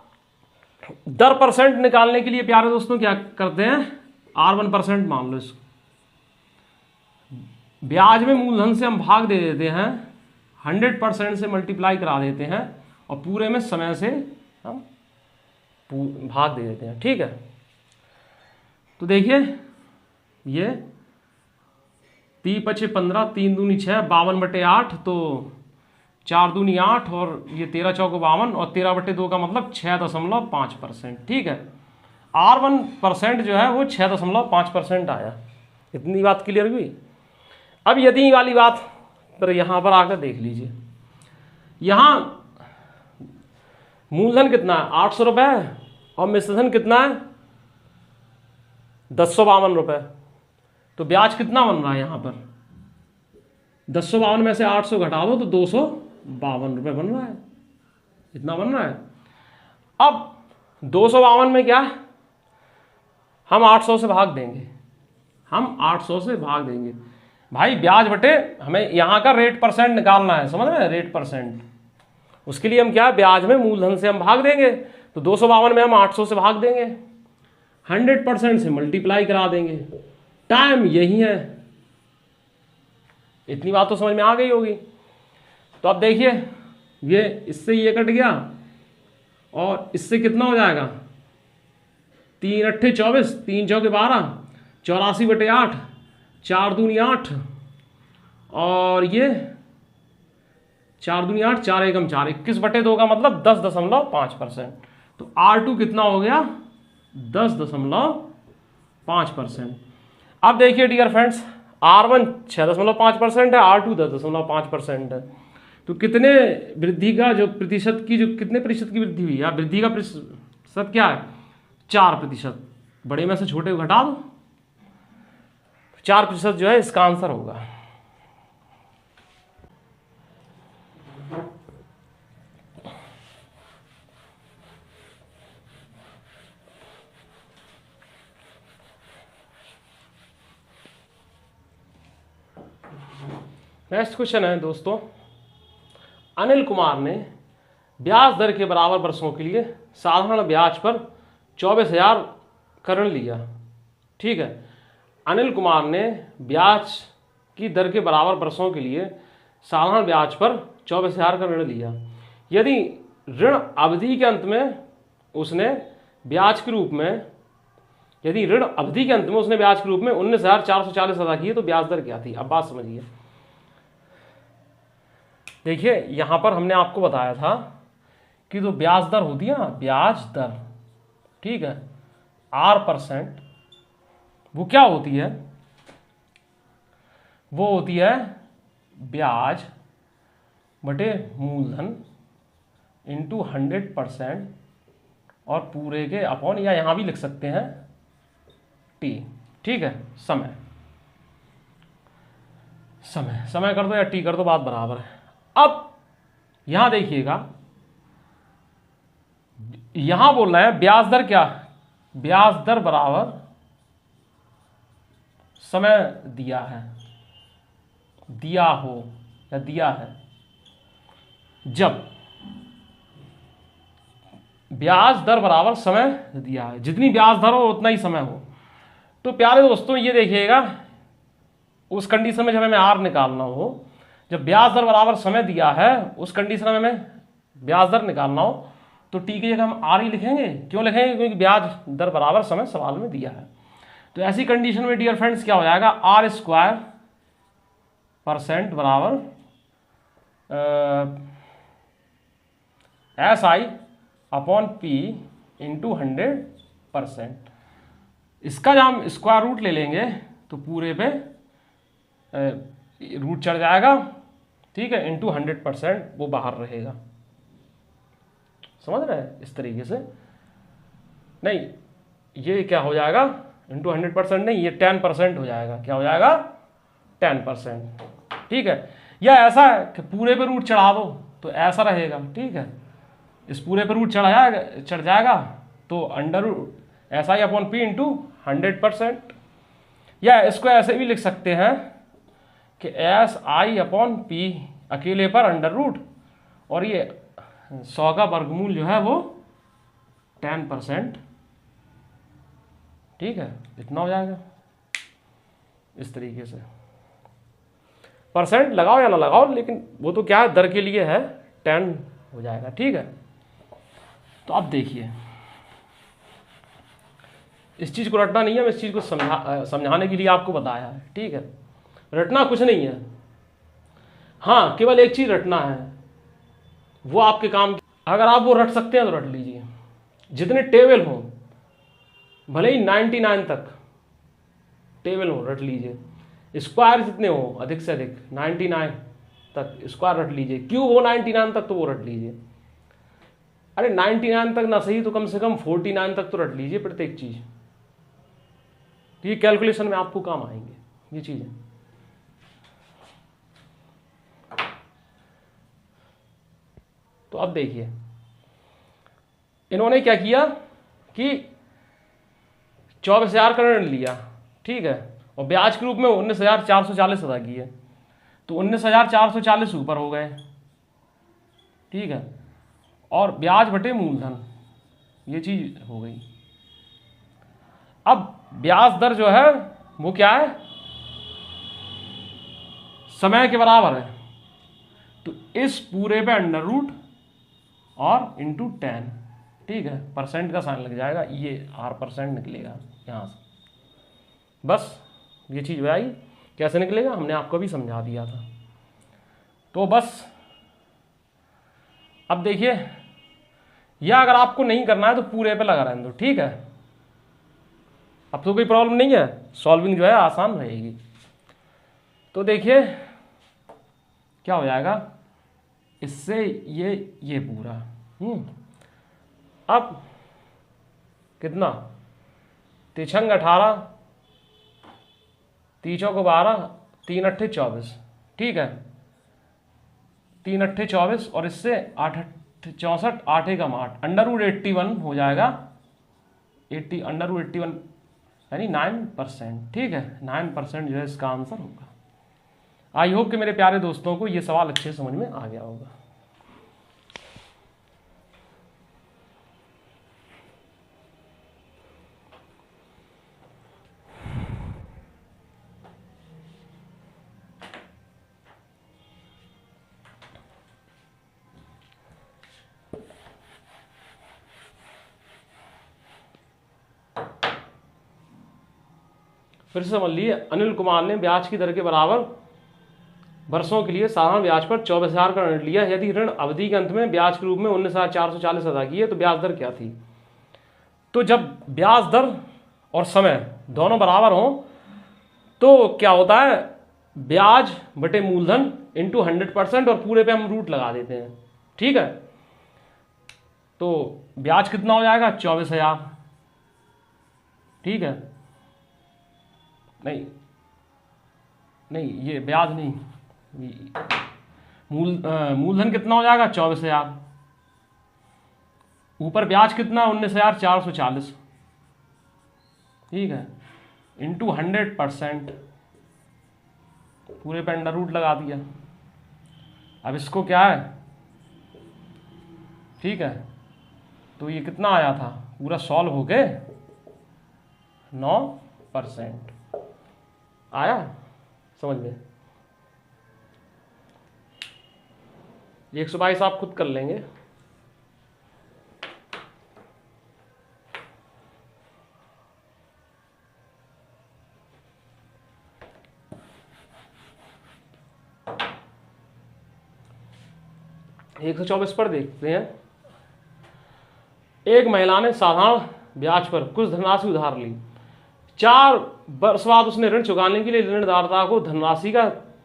दर परसेंट निकालने के लिए प्यारे दोस्तों क्या करते हैं, R1% मान लो इसको, ब्याज में मूलधन से हम भाग दे देते हैं, 100% से मल्टीप्लाई करा देते हैं और पूरे में समय से हम भाग दे देते हैं, ठीक है। तो देखिए ये 3×5=15, 3 दूनी 6, 52/8, तो 4 दूनी 8 और ये 13 चौको 52 और 13/2 का मतलब 6.5%, ठीक है। R1% जो है वो 6.5% आया। इतनी बात क्लियर हुई। अब यदि वाली बात पर यहाँ पर आकर देख लीजिए, यहाँ मूलधन कितना है 800 रुपये और मिश्रधन कितना है 1052 रुपये, तो ब्याज कितना बन रहा है यहाँ पर, 1052 में से 800 घटा दो तो 252 रुपये बन रहा है, इतना बन रहा है। अब 252 में क्या हम 800 से भाग देंगे, हम 800 से भाग देंगे भाई, ब्याज बटे हमें यहाँ का रेट परसेंट निकालना है, समझ रहे हैं, रेट परसेंट। उसके लिए हम क्या है, ब्याज में मूलधन से हम भाग देंगे, तो 252 में हम 800 से भाग देंगे, 100% से मल्टीप्लाई करा देंगे, टाइम यही है। इतनी बात तो समझ में आ गई होगी। तो अब देखिए ये इससे ये कट गया और इससे कितना हो जाएगा, 3×8 = 24, 3 चौके 12, 84/8, 4 दूनी 8 और ये 4 दूनी 8, 4 एकम 4, 21/2 का मतलब 10.5%। तो R2 कितना हो गया 10.5%। अब देखिए डियर फ्रेंड्स, R1 6.5% है, R2 10.5% है, तो कितने वृद्धि का जो प्रतिशत की, जो कितने प्रतिशत की वृद्धि हुई, या वृद्धि का प्रतिशत क्या है 4%। बड़े में से छोटे को घटा दो, 4% जो है इसका आंसर होगा। नेक्स्ट क्वेश्चन है दोस्तों, अनिल कुमार ने ब्याज दर के बराबर वर्षों के लिए साधारण ब्याज पर 24,000 का ऋण लिया, ठीक है। अनिल कुमार ने ब्याज की दर के बराबर वर्षों के लिए साधारण ब्याज पर 24,000 का ऋण लिया। यदि ऋण अवधि के अंत में उसने ब्याज के रूप में, यदि ऋण अवधि के अंत में उसने ब्याज के रूप में 19,440 अदा किए तो ब्याज दर क्या थी। अब बात समझिए, देखिए यहां पर हमने आपको बताया था कि जो ब्याज दर होती है ना, ब्याज दर, ठीक है, R%, वो क्या होती है, वो होती है ब्याज बटे मूलधन इंटू 100% और पूरे के अपॉन, या यहां भी लिख सकते हैं T, ठीक है। समय कर दो या T कर दो, बात बराबर है। अब यहां देखिएगा, यहां बोल रहे हैं ब्याज दर क्या, ब्याज दर बराबर समय दिया है, दिया हो या दिया है। जब ब्याज दर बराबर समय दिया है, जितनी ब्याज दर हो उतना ही समय हो। तो प्यारे दोस्तों ये देखिएगा, उस कंडीशन में जब हमें R निकालना हो, जब ब्याज दर बराबर समय दिया है, उस कंडीशन में हमें ब्याज दर निकालना हो तो T की जगह हम R ही लिखेंगे। क्यों लिखेंगे, क्योंकि ब्याज दर बराबर समय सवाल में दिया है। तो ऐसी कंडीशन में डियर फ्रेंड्स क्या हो जाएगा, R² % बराबर SI/P इंटू 100%। इसका जब हम स्क्वायर रूट ले लेंगे तो पूरे पे रूट चढ़ जाएगा, ठीक है, इंटू 100% वो बाहर रहेगा। समझ रहे हैं? इस तरीके से नहीं, ये क्या हो जाएगा, इंटू 100% नहीं, ये 10% हो जाएगा। क्या हो जाएगा? 10%, ठीक है। या ऐसा है कि पूरे पे रूट चढ़ा दो तो ऐसा रहेगा, ठीक है, इस पूरे पे रूट चढ़ जाएगा तो under root S I upon P into 100%। या इसको ऐसे भी लिख सकते हैं कि एस आई अपॉन पी अकेले पर अंडर रूट, और ये 100 का वर्गमूल जो है वो 10%, ठीक है, इतना हो जाएगा। इस तरीके से परसेंट लगाओ या ना लगाओ, लेकिन वो तो क्या है, दर के लिए है, 10 हो जाएगा, ठीक है। तो अब देखिए, इस चीज़ को रटना नहीं है, मैं इस चीज़ को समझाने के लिए आपको बताया है, ठीक है। रटना कुछ नहीं है, हाँ केवल एक चीज़ रटना है, वो आपके काम की। अगर आप वो रट सकते हैं तो रट लीजिए। जितने टेबल हों, भले ही 99 तक टेबल हो, रट लीजिए। स्क्वायर जितने हो अधिक से अधिक 99 तक स्क्वायर रट लीजिए। क्यूब हो 99 तक तो वो रट लीजिए। अरे 99 तक ना सही तो कम से कम 49 तक तो रट लीजिए प्रत्येक चीज। ये कैलकुलेशन में आपको काम आएंगे ये चीजें। तो अब देखिए, इन्होंने क्या किया कि 24,000 का ऋण लिया, ठीक है, और ब्याज के रूप में 19,440 अदा किए, तो 19,440 ऊपर हो गए, ठीक है, और ब्याज बटे मूलधन ये चीज हो गई। अब ब्याज दर जो है वो क्या है, समय के बराबर है, तो इस पूरे पे अंडर रूट और इंटू 10, ठीक है, परसेंट का साइन लग जाएगा, ये R% निकलेगा यहाँ से। बस ये चीज़ आई, कैसे निकलेगा हमने आपको भी समझा दिया था। तो बस अब देखिए, या अगर आपको नहीं करना है तो पूरे पे लगा रहने दो, ठीक है, अब तो कोई प्रॉब्लम नहीं है, सॉल्विंग जो है आसान रहेगी। तो देखिए क्या हो जाएगा, इससे ये पूरा अब कितना, 3 18, 3 चौको 12, 3 अट्ठे 24, ठीक है, 3 अट्ठे 24 और इससे 8 अट्ठे 64, 8 एकम 8, अंडर रूट 81 हो जाएगा, 80 अंडर रूट 81 यानी 9%, ठीक है, 9% जो है इसका आंसर होगा। आई होप कि मेरे प्यारे दोस्तों को ये सवाल अच्छे समझ में आ गया होगा। फिर से समझ लिए, अनिल कुमार ने ब्याज की दर के बराबर वर्षों के लिए साधारण ब्याज पर 24,000 का ऋण लिया। यदि ऋण अवधि के अंत में ब्याज के रूप में 19,440 अदा किए तो ब्याज दर क्या थी। तो जब ब्याज दर और समय दोनों बराबर हों तो क्या होता है, ब्याज बटे मूलधन इंटू 100% और पूरे पे हम रूट लगा देते हैं, ठीक है। तो ब्याज कितना हो जाएगा, 24,000, ठीक है, नहीं ये ब्याज नहीं, मूलधन कितना हो जाएगा, 24,000, ऊपर ब्याज कितना, 19,440, ठीक है, इंटू 100%, पूरे पे अंडर रूट लगा दिया। अब इसको क्या है, ठीक है, तो ये कितना आया था, पूरा सॉल्व हो गए 9% आया समझ में। 122 आप खुद कर लेंगे। एक 124 पर देखते हैं। एक महिला ने साधारण ब्याज पर कुछ धनराशि उधार ली। 4 वर्ष बाद उसने ऋण चुकाने के लिए ऋणदाता को धनराशि का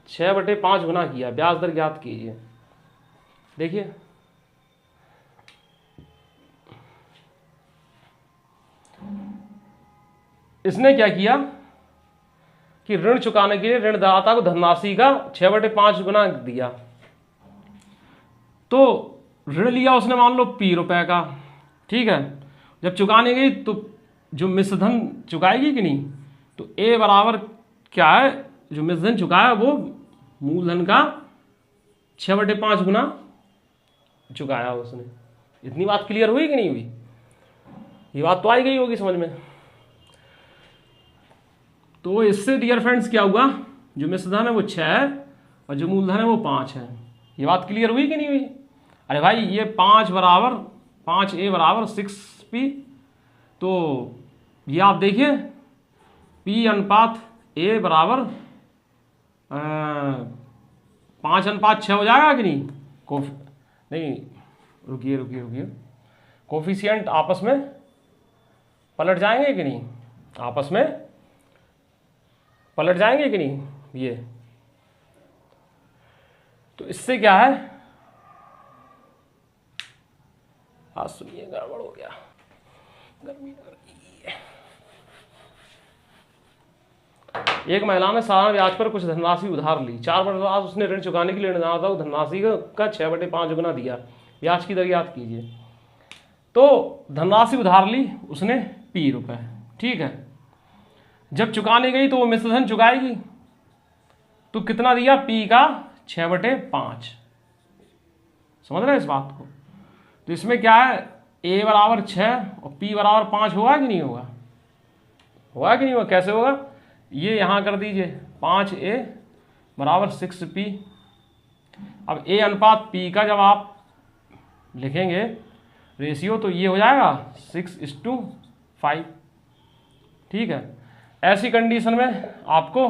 6/5 गुना किया, ब्याज दर ज्ञात कीजिए। देखिए इसने क्या किया कि ऋण चुकाने के लिए ऋणदाता को धनराशि का 6/5 गुना दिया। तो ऋण लिया उसने मान लो ₹P का, ठीक है। जब चुकाने गई तो जो मिश्रधन चुकाएगी कि नहीं, तो ए बराबर क्या है, जो मिश्रधन चुकाया वो मूलधन का 6/5 गुना चुकाया उसने। इतनी बात क्लियर हुई कि नहीं हुई? ये बात तो आई गई होगी समझ में। तो इससे डियर फ्रेंड्स क्या हुआ, जो मिश्रधन है वो 6 है और जो मूलधन है वो 5 है। ये बात क्लियर हुई कि नहीं हुई? अरे भाई ये 5A बराबर 6P, तो ये आप देखिए P/A बराबर 5/6 हो जाएगा कि नहीं? नहीं, रुकिए, कोफिशिएंट आपस में पलट जाएंगे कि नहीं? आपस में पलट जाएंगे कि नहीं? ये तो इससे क्या है, आज सुनिए गड़बड़ हो गया, गर्मी लग रही है। एक महिला ने साधारण ब्याज पर कुछ धनराशि उधार ली। 4 वर्ष बाद उसने ऋण चुकाने के लिए ऋणदाता को धनराशि का 6/5 गुना दिया। ब्याज की दर ज्ञात कीजिए। तो धनराशि उधार ली उसने ₹P, ठीक है। जब चुकाने गई तो वो मिश्रधन चुकाएगी, तो कितना दिया? P का 6/5। समझ रहे हैं इस बात को? तो इसमें क्या है, A बराबर 6 और P बराबर 5 होगा कि नहीं होगा? होगा कि नहीं होगा? कैसे होगा? ये यहाँ कर दीजिए 5A बराबर 6P। अब A अनुपात P का जब आप लिखेंगे रेशियो तो ये हो जाएगा 6:5, ठीक है। ऐसी कंडीशन में आपको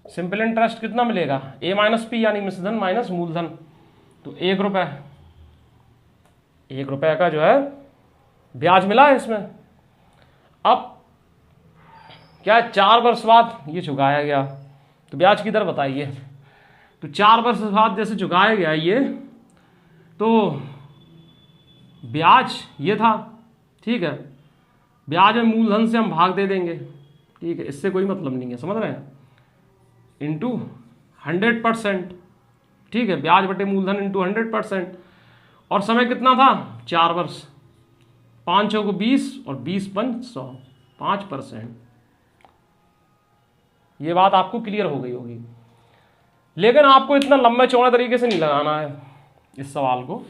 सिंपल इंटरेस्ट कितना मिलेगा? A माइनस P यानी मिश्रधन माइनस मूलधन, तो ₹1 का जो है ब्याज मिला है इसमें। अब क्या 4 वर्ष बाद ये चुकाया गया, तो ब्याज की दर बताइए। तो 4 वर्ष बाद जैसे चुकाया गया ये, तो ब्याज ये था, ठीक है। ब्याज में मूलधन से हम भाग दे देंगे, ठीक है, इससे कोई मतलब नहीं है, समझ रहे हैं, इंटू 100%, ठीक है। ब्याज बटे मूलधन इंटू 100%। और समय कितना था? 4 वर्ष। 5 चौको 20 और 20×5 100, 5%। ये बात आपको क्लियर हो गई होगी। लेकिन आपको इतना लंबे चौड़े तरीके से नहीं लगाना है इस सवाल को।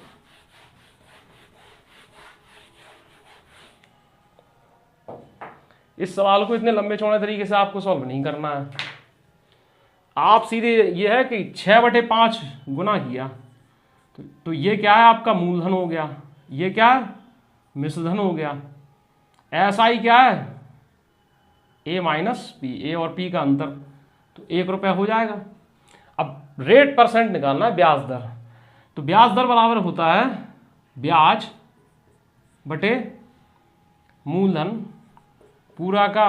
इस सवाल को इतने लंबे चौड़े तरीके से आपको सॉल्व नहीं करना है। आप सीधे ये है कि 6/5 गुना किया, तो ये क्या है, आपका मूलधन हो गया, ये क्या है, मिश्रधन हो गया। ऐसा ही क्या है, A माइनस P, A और P का अंतर, तो ₹1 हो जाएगा। अब रेट परसेंट निकालना है, ब्याज दर। तो ब्याज दर बराबर होता है ब्याज बटे मूलधन पूरा का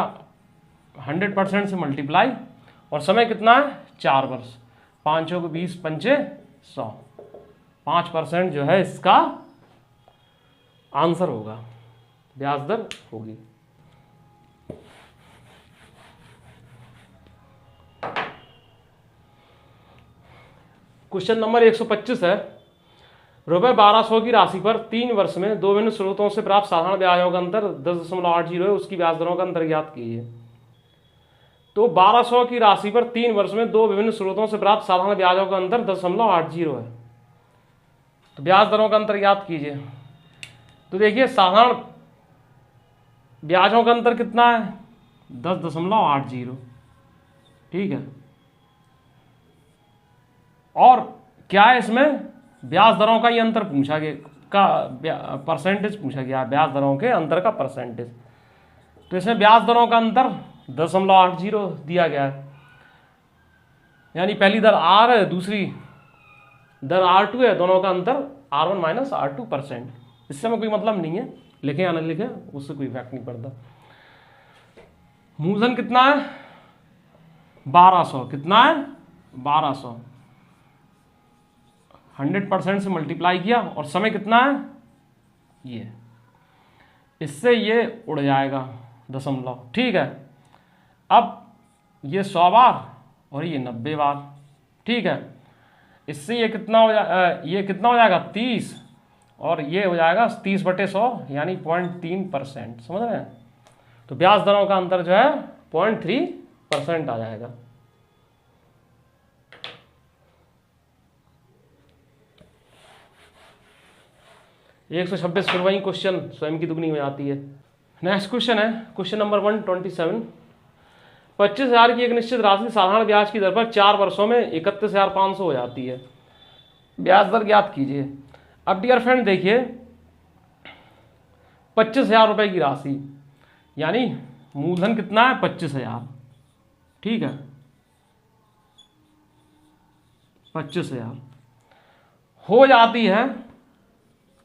100% से मल्टीप्लाई, और समय कितना है? 4 वर्ष। 5 चौको 20 पंचे 100, 5% जो है इसका आंसर होगा, ब्याज दर होगी। क्वेश्चन नंबर 125 है, ₹1200 की राशि पर 3 वर्ष में 2 विभिन्न स्रोतों से प्राप्त साधारण ब्याजों का अंतर 10.80 है, उसकी ब्याज दरों का अंतर ज्ञात कीजिए। तो 1200 की राशि पर 3 वर्ष में 2 विभिन्न स्रोतों से प्राप्त साधारण ब्याजों का अंतर 10.80 है, तो ब्याज दरों का अंतर ज्ञात कीजिए। तो देखिए साधारण ब्याजों का अंतर कितना है? 10.80, ठीक है। और क्या है इसमें, ब्याज दरों का ये अंतर पूछा गया, का परसेंटेज पूछा गया, ब्याज दरों के अंतर का परसेंटेज। तो इसमें ब्याज दरों का अंतर 10.80 दिया गया है, यानी पहली दर R है, दूसरी दर R2 है, दोनों का अंतर R1 माइनस R2%। इससे में कोई मतलब नहीं है, लिखे या न लिखे उससे कोई इफेक्ट नहीं पड़ता। मूलधन कितना है? 1200, कितना है? 1200, 100% से मल्टीप्लाई किया और समय कितना है ये, इससे ये उड़ जाएगा दशमलव, ठीक है। अब ये 100 बार और ये 90 बार, ठीक है। इससे ये कितना हो ये कितना हो जाएगा 30, और ये हो जाएगा 30/100 यानी 0.3%, समझ रहे हैं। तो ब्याज दरों का अंतर जो है 0.3% आ जाएगा। एक 126 फिर वही क्वेश्चन स्वयं की दुगनी हो जाती है। नेक्स्ट क्वेश्चन है क्वेश्चन नंबर 127। 25,000 की एक निश्चित राशि साधारण ब्याज की दर पर 4 वर्षों में 31,500 हो जाती है। ब्याज दर ज्ञात कीजिए। अब डियर फ्रेंड देखिए, 25,000 रुपए की राशि यानी मूलधन कितना है 25,000, ठीक है। 25,000 हो जाती है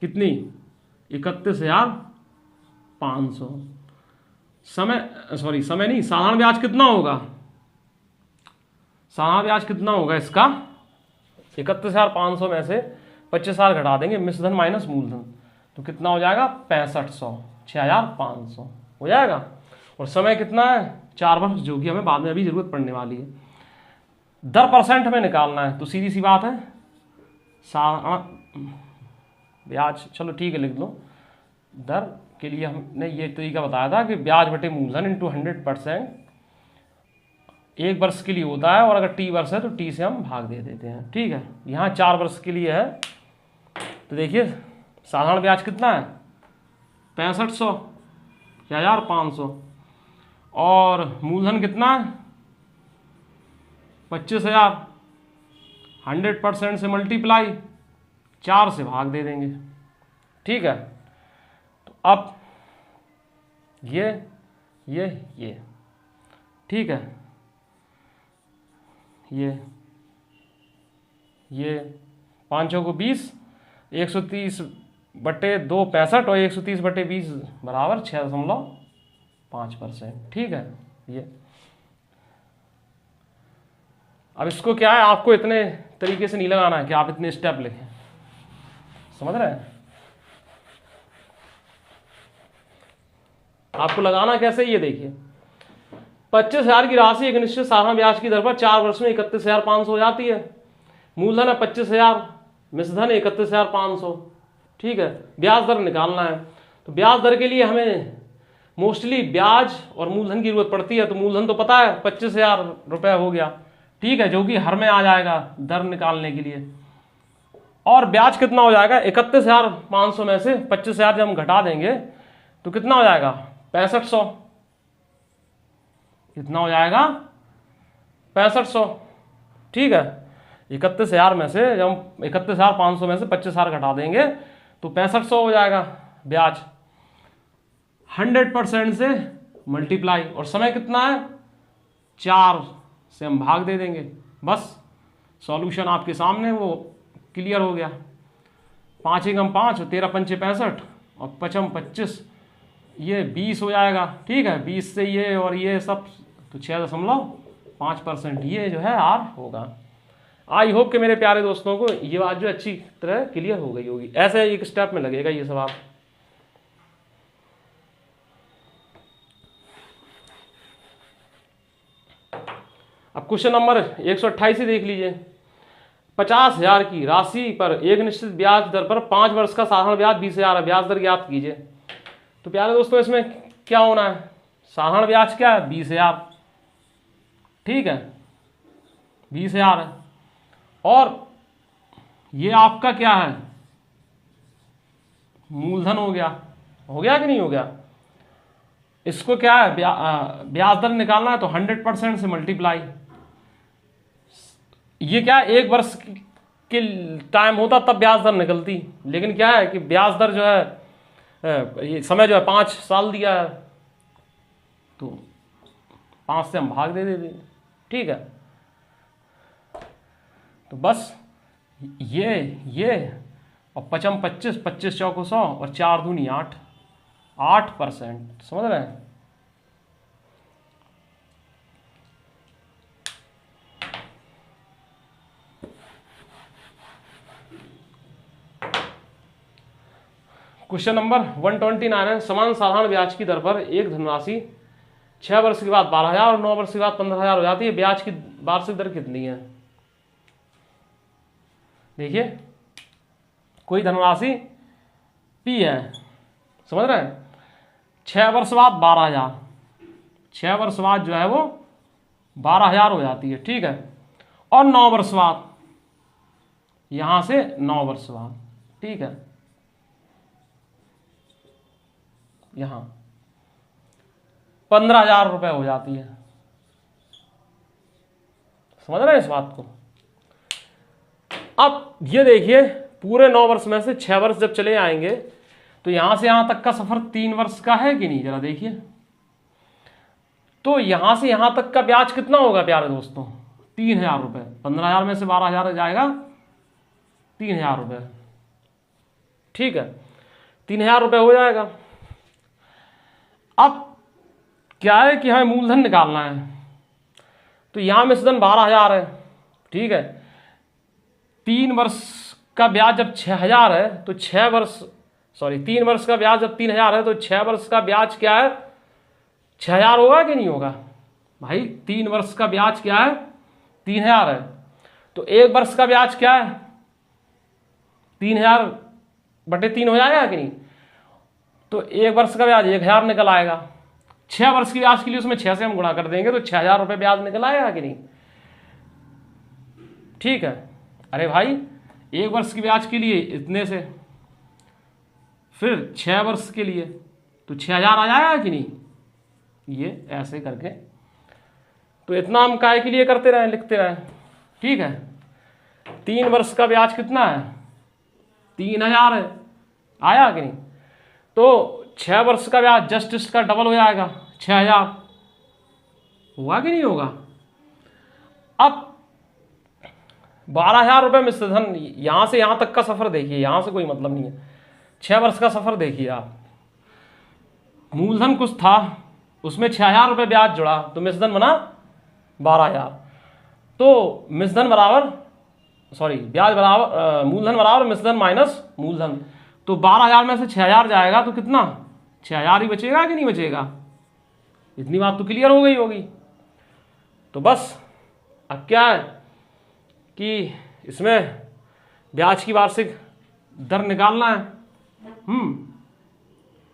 कितनी 31,500। समय नहीं, साधारण ब्याज कितना होगा, साधारण ब्याज कितना होगा इसका 31,500 में से 25,000 घटा देंगे, मिश्रधन माइनस मूलधन, तो कितना हो जाएगा 6500, 6,500 हो जाएगा। और समय कितना है 4 वर्ष, जो कि हमें बाद में अभी जरूरत पड़ने वाली है। दर परसेंट में निकालना है, तो सीधी सी बात है ब्याज, चलो ठीक है लिख लो। दर के लिए हमने ये तरीका बताया था कि ब्याज बटे मूलधन इंटू 100% 1 वर्ष के लिए होता है, और अगर टी वर्ष है तो टी से हम भाग दे देते हैं, ठीक है। यहाँ 4 वर्ष के लिए है, तो देखिए साधारण ब्याज कितना है 6500, 6,500, और मूलधन कितना है 25,000, 100% से मल्टीप्लाई 4 से भाग दे देंगे, ठीक है। तो अब ये ठीक है, ये 5 को 20, 130/2 65, और 130/20 बराबर 6.5%, ठीक है। ये अब इसको क्या है, आपको इतने तरीके से नहीं लगाना है कि आप इतने स्टेप लिखें, समझ रहे हैं। आपको लगाना कैसे, ये देखिए 25,000 की राशि एक निश्चित साधारण ब्याज की दर पर 4 वर्ष में 31,500 हो जाती है। मूलधन है 25,000, मिश्रधन 31,500, ठीक है। ब्याज दर निकालना है, तो ब्याज दर के लिए हमें मोस्टली ब्याज और मूलधन की जरूरत पड़ती है। तो मूलधन तो पता है 25,000 रुपये हो गया, ठीक है, जो कि हर में आ जाएगा दर निकालने के लिए। और ब्याज कितना हो जाएगा 31,500 में से 25,000 जब हम घटा देंगे तो कितना हो जाएगा 6500, कितना हो जाएगा 6500, ठीक है। 31,000 में से जब हम 31,500 में से 25,000 घटा देंगे तो 6500 हो जाएगा ब्याज, 100% से मल्टीप्लाई, और समय कितना है 4 से हम भाग दे देंगे, बस सॉल्यूशन आपके सामने वो क्लियर हो गया। 5 एकम 5, 13 पंचे 65, और 5 25, ये 20 हो जाएगा, ठीक है। 20 से ये और ये सब तो 6.5% ये जो है आर होगा। आई होप कि मेरे प्यारे दोस्तों को ये बात जो अच्छी तरह क्लियर हो गई होगी। ऐसे एक स्टेप में लगेगा ये सवाल। अब क्वेश्चन नंबर 128 ही देख लीजिए। 50,000 की राशि पर एक निश्चित ब्याज दर पर 5 वर्ष का साधारण ब्याज 20,000 है, ब्याज दर ज्ञात कीजिए। तो प्यारे दोस्तों इसमें क्या होना है, साधारण ब्याज क्या है 20,000, ठीक है 20,000 है, और ये आपका क्या है मूलधन हो गया कि नहीं हो गया। इसको क्या है ब्याज दर निकालना है, तो 100% से मल्टीप्लाई। ये क्या है 1 वर्ष के टाइम होता तब ब्याज दर निकलती, लेकिन क्या है कि ब्याज दर जो है ये समय जो है 5 साल दिया है, तो 5 से हम भाग दे देते, ठीक है। तो बस ये और 5 25, 25 चौको 100, और 4 दूनी 8, 8%, समझ रहे हैं। क्वेश्चन नंबर 129 है, समान साधारण ब्याज की दर पर एक धनराशि 6 वर्ष के बाद 12,000 और 9 वर्ष के बाद 15,000 हो जाती है। ब्याज की वार्षिक दर कितनी है? देखिए, कोई धनराशि पी है, समझ रहे हैं, 6 वर्ष बाद 12,000, 6 वर्ष बाद जो है वो 12,000 हो जाती है, ठीक है। और 9 वर्ष बाद, यहां से 9 वर्ष बाद, ठीक है, यहां 15,000 रुपए हो जाती है। समझ रहे हैं इस बात को? अब ये देखिए, पूरे 9 वर्ष में से 6 वर्ष जब चले आएंगे तो यहां से यहां तक का सफर 3 वर्ष का है कि नहीं, जरा देखिए। तो यहां से यहां तक का ब्याज कितना होगा प्यारे दोस्तों? 3,000 रुपए। 15,000 में से 12,000 जाएगा 3,000 रुपए, ठीक है, 3,000 रुपए हो जाएगा। अब क्या है कि हमें मूलधन निकालना है, तो यहां मिश्रधन 12,000 है, ठीक है। 3 वर्ष का ब्याज जब 6,000 है तो 3 वर्ष का ब्याज जब 3,000 है तो 6 वर्ष का ब्याज क्या है? 6,000 होगा कि नहीं होगा भाई? 3 वर्ष का ब्याज क्या है? 3,000 है। तो 1 वर्ष का ब्याज क्या है? 3,000 बटे 3 हो जाएगा कि नहीं? तो 1 वर्ष का ब्याज 1,000 निकल आएगा। 6 वर्ष की ब्याज के लिए उसमें 6 से हम गुणा कर देंगे तो 6,000 रुपये ब्याज निकल आएगा कि नहीं? ठीक है। अरे भाई, 1 वर्ष की ब्याज के लिए इतने से, फिर 6 वर्ष के लिए तो 6,000 आ जाएगा कि नहीं? ये ऐसे करके, तो इतना हम काय के लिए करते रहें, लिखते रहें, ठीक है। 3 वर्ष का ब्याज कितना है? 3,000 है, आया कि नहीं? तो 6 वर्ष का ब्याज जस्ट इसका डबल हो जाएगा, 6,000 होगा कि नहीं होगा? अब 12,000 रुपये मिश्रधन, यहां से यहां तक का सफर देखिए, यहां से कोई मतलब नहीं है। 6 वर्ष का सफर देखिए आप, मूलधन कुछ था, उसमें 6,000 रुपये ब्याज जुड़ा तो मिश्रधन बना 12,000। तो मिश्रधन बराबर, ब्याज बराबर मूलधन बराबर मिश्रधन माइनस मूलधन। तो 12,000 में से 6,000 जाएगा तो कितना? 6,000 ही बचेगा कि नहीं बचेगा? इतनी बात तो क्लियर हो गई होगी। तो बस अब क्या है कि इसमें ब्याज की वार्षिक दर निकालना है।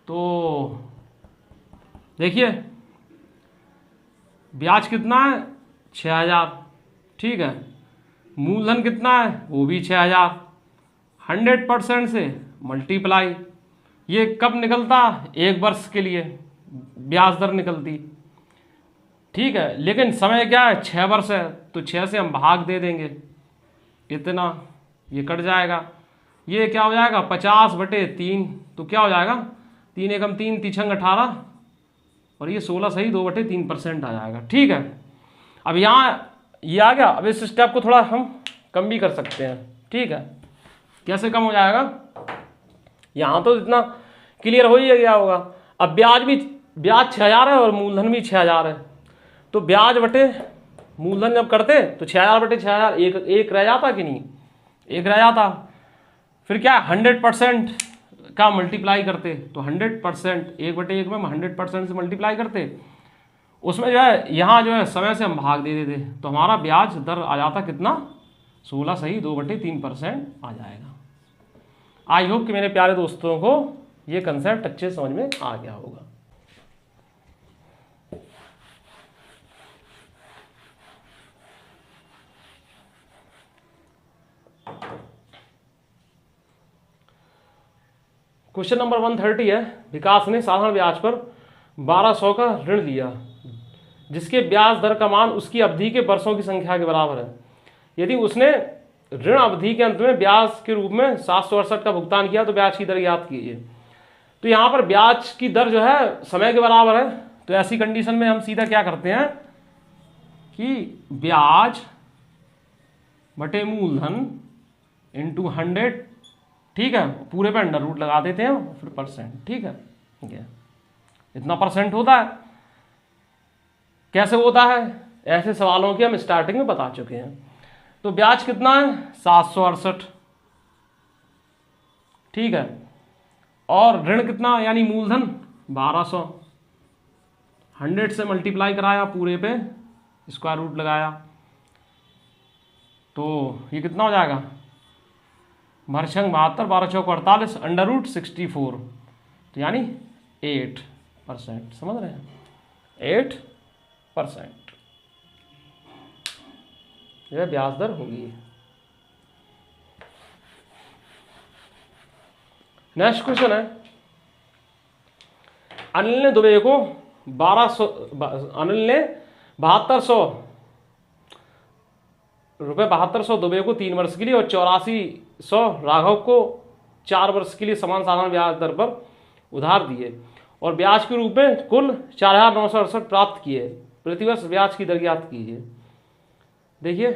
तो देखिए, ब्याज कितना है? 6,000, ठीक है। मूलधन कितना है? वो भी 6,000। 100% से मल्टीप्लाई, ये कब निकलता? 1 वर्ष के लिए ब्याज दर निकलती, ठीक है। लेकिन समय क्या है? 6 वर्ष है, तो 6 से हम भाग दे देंगे, इतना, ये कट जाएगा। ये क्या हो जाएगा? 50/3, तो क्या हो जाएगा? 3 एकम 3, तीछंग 18, और ये 16 सही 2/3% आ जाएगा, ठीक है। अब यहाँ ये आ गया। अब इस स्टेप को थोड़ा हम कम भी कर सकते हैं, ठीक है। कैसे कम हो जाएगा? यहाँ तो इतना क्लियर हो ही गया होगा। अब ब्याज 6,000 है और मूलधन भी 6,000 है, तो ब्याज बटे मूलधन जब करते तो 6,000/6,000 एक रह जाता कि नहीं? 1 रह जाता। फिर क्या, 100% का मल्टीप्लाई करते, तो 100%, 1/1 में 100% से मल्टीप्लाई करते, उसमें जो है यहाँ जो है समय से हम भाग दे देते, तो हमारा ब्याज दर आ जाता कितना? 16 सही 2/3% आ जाएगा। आई होप कि मेरे प्यारे दोस्तों को ये कंसेप्ट अच्छे समझ में आ गया होगा। क्वेश्चन नंबर 130 है, विकास ने साधारण ब्याज पर 1200 का ऋण लिया जिसके ब्याज दर का मान उसकी अवधि के वर्षों की संख्या के बराबर है। यदि उसने ऋण अवधि के अंत में ब्याज के रूप में 768 का भुगतान किया तो ब्याज की दर ज्ञात कीजिए। तो यहाँ पर ब्याज की दर जो है समय के बराबर है, तो ऐसी कंडीशन में हम सीधा क्या करते हैं कि ब्याज बटे मूलधन इंटू 100, ठीक है, पूरे पे अंडर रूट लगा देते हैं, फिर %, ठीक है। इतना % होता है। कैसे होता है? ऐसे सवालों की हम स्टार्टिंग में बता चुके हैं। तो ब्याज कितना है? 768, ठीक है। और ऋण कितना, यानी मूलधन 1200, 100 से मल्टीप्लाई कराया, पूरे पे स्क्वायर रूट लगाया, तो ये कितना हो जाएगा, भरछंग 72, 12 चौक 48, अंडर रूट 64, तो यानी 8%। समझ रहे हैं, 8% यह ब्याज दर होगी। नेक्स्ट क्वेश्चन है, अनिल ने दुबे को 7200 दुबे को 3 वर्ष के लिए और 8400 राघव को 4 वर्ष के लिए समान साधारण ब्याज दर पर उधार दिए और ब्याज के रूप में कुल 4968 प्राप्त किए। प्रतिवर्ष ब्याज की दर ज्ञात कीजिए। देखिए,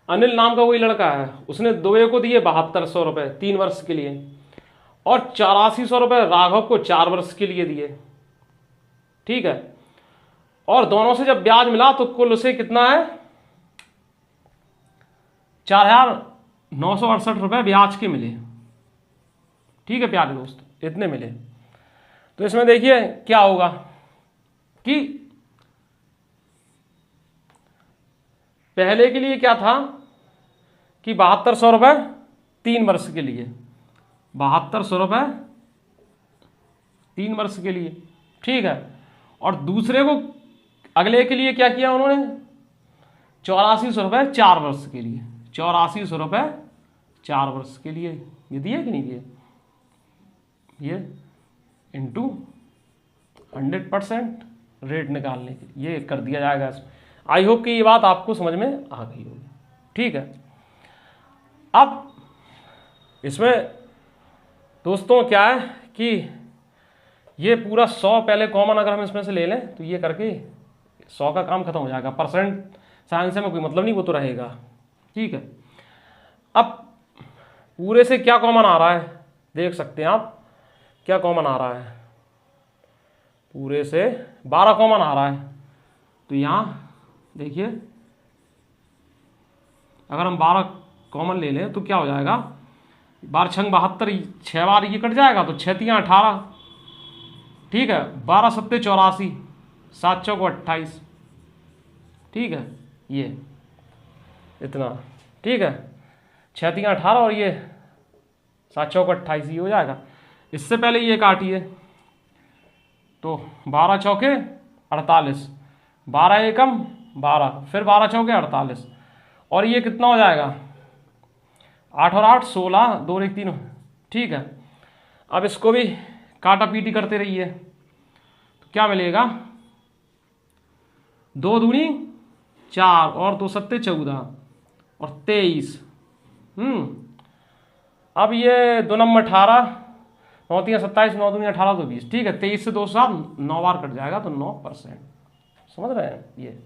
अनिल नाम का कोई लड़का है, उसने दुबे को दिए 7200 रुपये 3 वर्ष के लिए और 8400 रुपये राघव को 4 वर्ष के लिए दिए। ठीक है, और दोनों से जब ब्याज मिला तो कुल उसे कितना है, 4968 रुपये ब्याज के मिले। ठीक है प्यारे दोस्त, इतने मिले। तो इसमें देखिए क्या होगा कि पहले के लिए क्या था कि 7200 रुपये 3 वर्ष के लिए, 7200 रुपये 3 वर्ष के लिए। ठीक है, और दूसरे को अगले के लिए क्या किया उन्होंने, 8400 रुपये 4 वर्ष के लिए, 8400 रुपये 4 वर्ष के लिए। ये दिए कि नहीं दिए, ये इंटू 100% रेट निकालने के लिए ये कर दिया जाएगा इसमें। आई होप कि ये बात आपको समझ में आ गई होगी। ठीक है, अब इसमें दोस्तों क्या है कि ये पूरा 100 पहले कॉमन अगर हम इसमें से ले लें तो ये करके 100 का काम खत्म हो जाएगा। परसेंट साइंस में कोई मतलब नहीं, वो तो रहेगा। ठीक है, अब पूरे से क्या कॉमन आ रहा है देख सकते हैं आप, क्या कॉमन आ रहा है, पूरे से 12 कॉमन आ रहा है। तो यहाँ देखिए अगर हम 12 कॉमन ले लें तो क्या हो जाएगा, 12 छंग 72, 6 बार ये कट जाएगा तो 6 तियां 18। ठीक है, 12 सत्ते 84, 7 चौक 28। ठीक है, ये इतना। ठीक है, 6 तियां 18 और ये 7 चौक 28 ये हो जाएगा। इससे पहले ये काटिए तो 12 चौके 48, 12 एकम 12, फिर 12 चौके 48 और ये कितना हो जाएगा, 8 और 8 16, 2 और 1 3। ठीक है, अब इसको भी काटा पीटी करते रहिए तो क्या मिलेगा, 2 दूनी 4 और 2 सत्ते 14 और 23। अब ये 2 नंबर 18, 9 तियां 27, 9 दूनी 18 तो 20। ठीक है, 23 से 2 साल 9 बार कट जाएगा तो 9%। समझ रहे हैं। ये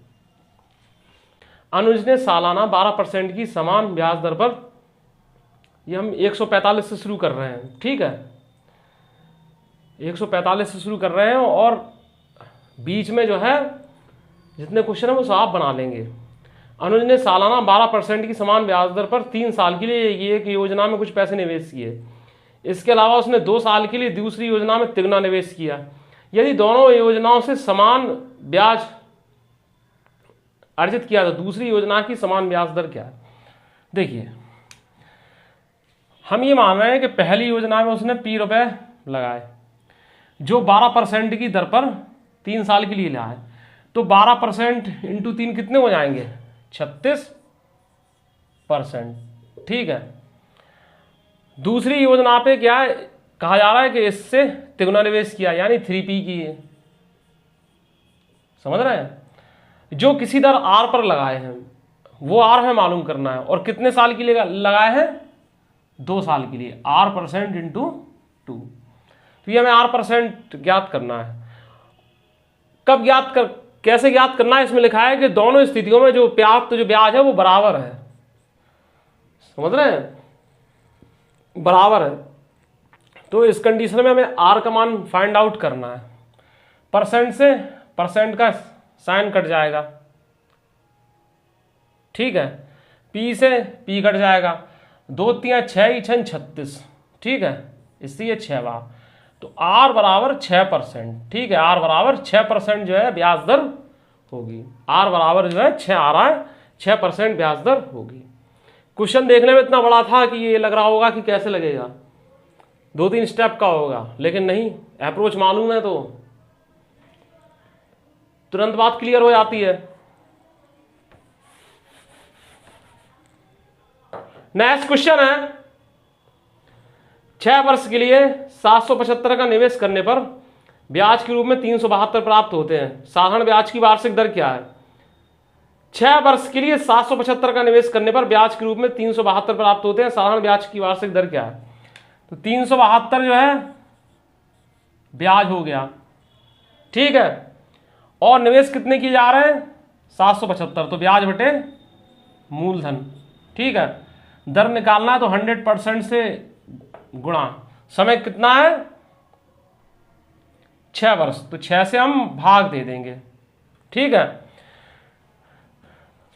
अनुज ने सालाना 12% की समान ब्याज दर पर, ये हम 145 से शुरू कर रहे हैं। ठीक है, 145 से शुरू कर रहे हैं और बीच में जो है जितने क्वेश्चन है वो सब आप बना लेंगे। अनुज ने सालाना 12% की समान ब्याज दर पर 3 साल के लिए ये एक योजना में कुछ पैसे निवेश किए। इसके अलावा उसने 2 साल के लिए दूसरी योजना में तिगुना निवेश किया। यदि दोनों योजनाओं से समान ब्याज अर्जित किया तो दूसरी योजना की समान ब्याज दर क्या है। देखिए, हम ये मान रहे हैं कि पहली योजना में उसने P रुपए लगाए जो 12% की दर पर 3 साल के लिए लाए, तो 12% इंटू 3 कितने हो जाएंगे, 36%। ठीक है, दूसरी योजना पे क्या है, कहा जा रहा है कि इससे तिगुना निवेश किया यानी 3P की है। समझ रहे हैं, जो किसी दर R पर लगाए हैं वो R हमें मालूम करना है और कितने साल के लिए लगाए हैं, 2 साल के लिए, R% इंटू 2। तो ये हमें R% ज्ञात करना है। कब ज्ञात कर, कैसे ज्ञात करना है, इसमें लिखा है कि दोनों स्थितियों में जो ब्याज है वो बराबर है। समझ रहे हैं, बराबर है। तो इस कंडीशन में हमें R का मान फाइंड आउट करना है। परसेंट से परसेंट का साइन कट जाएगा। ठीक है, P से P कट जाएगा, 2 तियां 6 ही 36। ठीक है, इसलिए 6 बार। तो R बराबर 6%, ठीक है, R बराबर 6% जो है ब्याज दर होगी। R बराबर जो है 6 आ रहा है, 6% ब्याज दर होगी। क्वेश्चन देखने में इतना बड़ा था कि ये लग रहा होगा कि कैसे लगेगा, 2-3 स्टेप का होगा, लेकिन नहीं, अप्रोच मालूम है तो तुरंत बात क्लियर हो जाती है। नेक्स्ट क्वेश्चन है, 6 वर्ष के लिए 775 का निवेश करने पर ब्याज के रूप में 372 प्राप्त होते हैं, साधारण ब्याज की वार्षिक दर क्या है? 6 वर्ष के लिए 775 का निवेश करने पर ब्याज के रूप में 372 प्राप्त होते हैं, साधारण ब्याज की वार्षिक दर क्या है? तो 372 जो है ब्याज हो गया, ठीक है, और निवेश कितने किए जा रहे हैं? 775, तो ब्याज बटे मूलधन, ठीक है। दर निकालना है तो 100% से गुणा, समय कितना है? 6 वर्ष, तो 6 से हम भाग दे देंगे, ठीक है।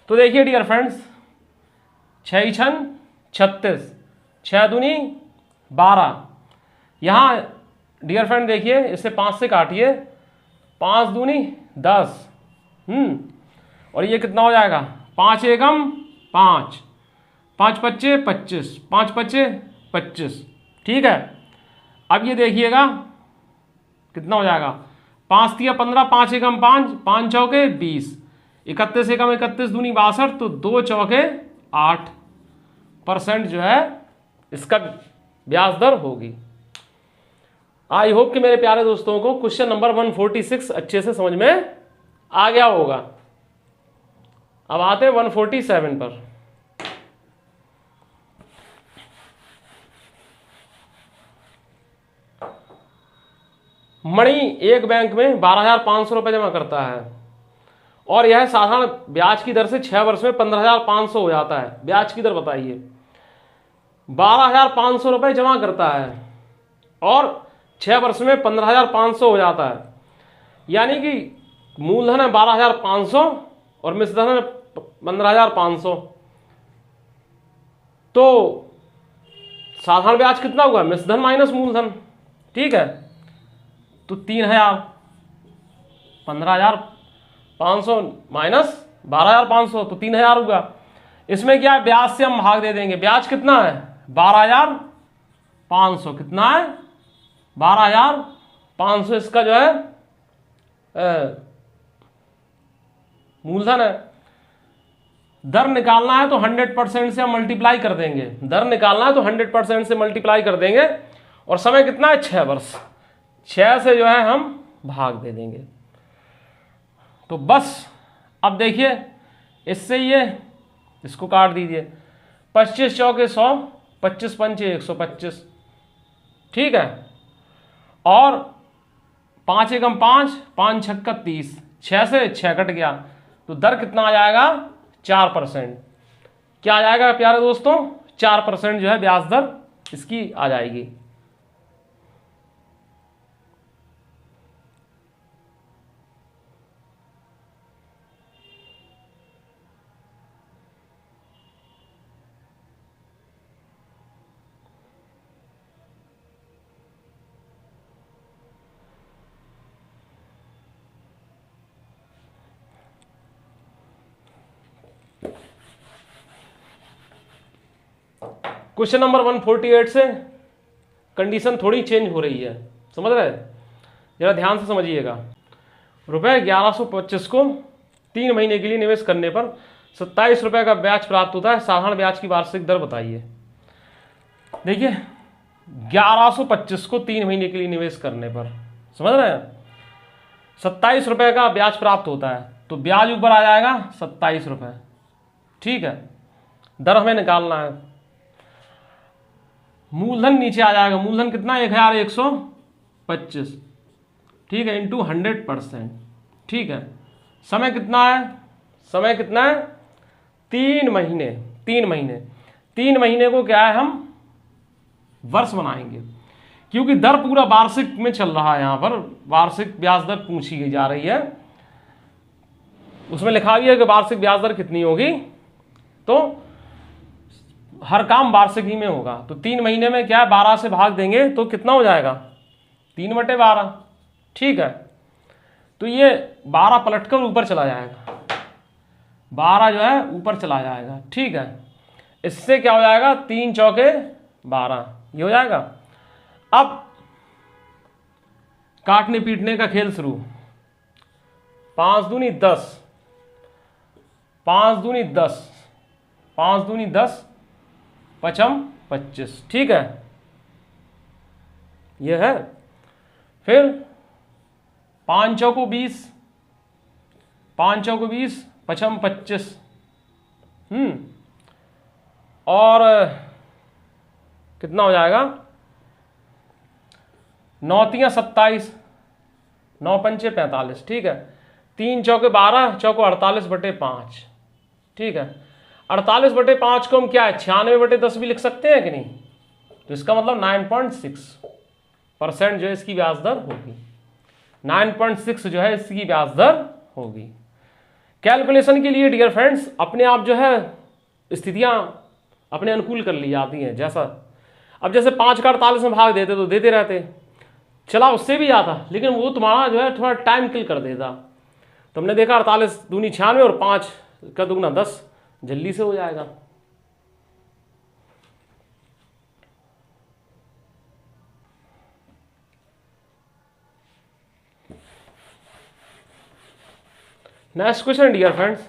तो देखिए डियर फ्रेंड्स, 6 छन 36, 6 दूनी 12, यहां डियर फ्रेंड देखिए इसे 5 से काटिए, 5 दूनी 10, और ये कितना हो जाएगा? 5 एकम 5, 5 पच्चे 25, 5 पच्चे 25, ठीक है। अब ये देखिएगा कितना हो जाएगा? 5 तिया 15, 5 एकम 5, 5 चौके 20, 31 एकम 31 दूनी 62, तो 2 चौके 8% जो है इसका ब्याज दर होगी। आई होप कि मेरे प्यारे दोस्तों को क्वेश्चन नंबर 146 अच्छे से समझ में आ गया होगा। अब आते हैं 147 पर। मणि एक बैंक में 12,500 रुपये जमा करता है और यह साधारण ब्याज की दर से 6 वर्ष में 15,500 हो जाता है। ब्याज की दर बताइए। 12,500 रुपये जमा करता है और 6 वर्ष में 15,500 हो जाता है, यानी कि मूलधन है 12,500 और मिश्रधन है 15,500। तो साधारण ब्याज कितना हुआ? मिश्रधन माइनस मूलधन, ठीक है। तो 3,000, 15,500 माइनस 12,500, तो 3,000 होगा। इसमें क्या है? ब्याज से हम भाग दे देंगे। ब्याज कितना है? 12,500। कितना है? 12,500 इसका जो है मूलधन है। दर निकालना है तो 100% से हम मल्टीप्लाई कर देंगे। दर निकालना है तो 100% से मल्टीप्लाई कर देंगे। और समय कितना है? 6 वर्ष। 6 से जो है हम भाग दे देंगे। तो बस अब देखिए, इससे ये इसको काट दीजिए। 25 चौके 100, 25 पंचे 125, ठीक है। और 5 एकम 5, 5 छक्का 30, 6 से 6 कट गया, तो दर कितना आ जाएगा? 4%। क्या आ जाएगा प्यारे दोस्तों? 4% जो है ब्याज दर इसकी आ जाएगी। क्वेश्चन नंबर 148 से कंडीशन थोड़ी चेंज हो रही है, समझ रहे हैं? जरा ध्यान से समझिएगा। रुपये 1125 को 3 महीने के लिए निवेश करने पर 27 रुपये का ब्याज प्राप्त होता है। साधारण ब्याज की वार्षिक दर बताइए। देखिए 1125 को 3 महीने के लिए निवेश करने पर, समझ रहे हैं, 27 रुपये का ब्याज प्राप्त होता है, तो ब्याज ऊपर आ जाएगा 27 रुपये, ठीक है। दर हमें निकालना है। मूलधन नीचे आ जाएगा। मूलधन कितना? 1,125, ठीक है, इंटू 100%, ठीक है। समय कितना है? समय कितना है? 3 महीने। 3 महीने, 3 महीने को क्या है, हम वर्ष बनाएंगे, क्योंकि दर पूरा वार्षिक में चल रहा है। यहां पर वार्षिक ब्याज दर पूछी गई जा रही है। उसमें लिखा भी है कि वार्षिक ब्याज दर कितनी होगी। तो हर काम वार्षिकी में होगा, तो 3 महीने में क्या है 12 से भाग देंगे तो कितना हो जाएगा 3/12। ठीक है, तो ये 12 पलटकर ऊपर चला जाएगा, 12 जो है ऊपर चला जाएगा। ठीक है, इससे क्या हो जाएगा 3 चौके 12, ये हो जाएगा। अब काटने पीटने का खेल शुरू। 5 दूनी 10, 5 दूनी 10, 5 दूनी 10, 5 25। ठीक है, यह है। फिर 5 चौको 20, 5 चौको 20, 5 25। और कितना हो जाएगा 9 तियां 27, 9 पंचे 45। ठीक है, 3 चौके 12, चौको 48/5। ठीक है, 48/5 को हम क्या है 96/10 भी लिख सकते हैं कि नहीं, तो इसका मतलब 9.6% जो है इसकी ब्याज दर होगी, 9.6 जो है इसकी ब्याज दर होगी। कैलकुलेशन के लिए डियर फ्रेंड्स अपने आप जो है स्थितियां अपने अनुकूल कर ली जाती हैं। जैसा अब जैसे 5 का 48 में भाग देते तो देते रहते, चला उससे भी आता, लेकिन वो तुम्हारा जो है थोड़ा टाइम किल कर देता। तो हमने देखा 48 दूनी 96 और 5 का दुगना 10, जल्दी से हो जाएगा। नेक्स्ट क्वेश्चन डियर फ्रेंड्स,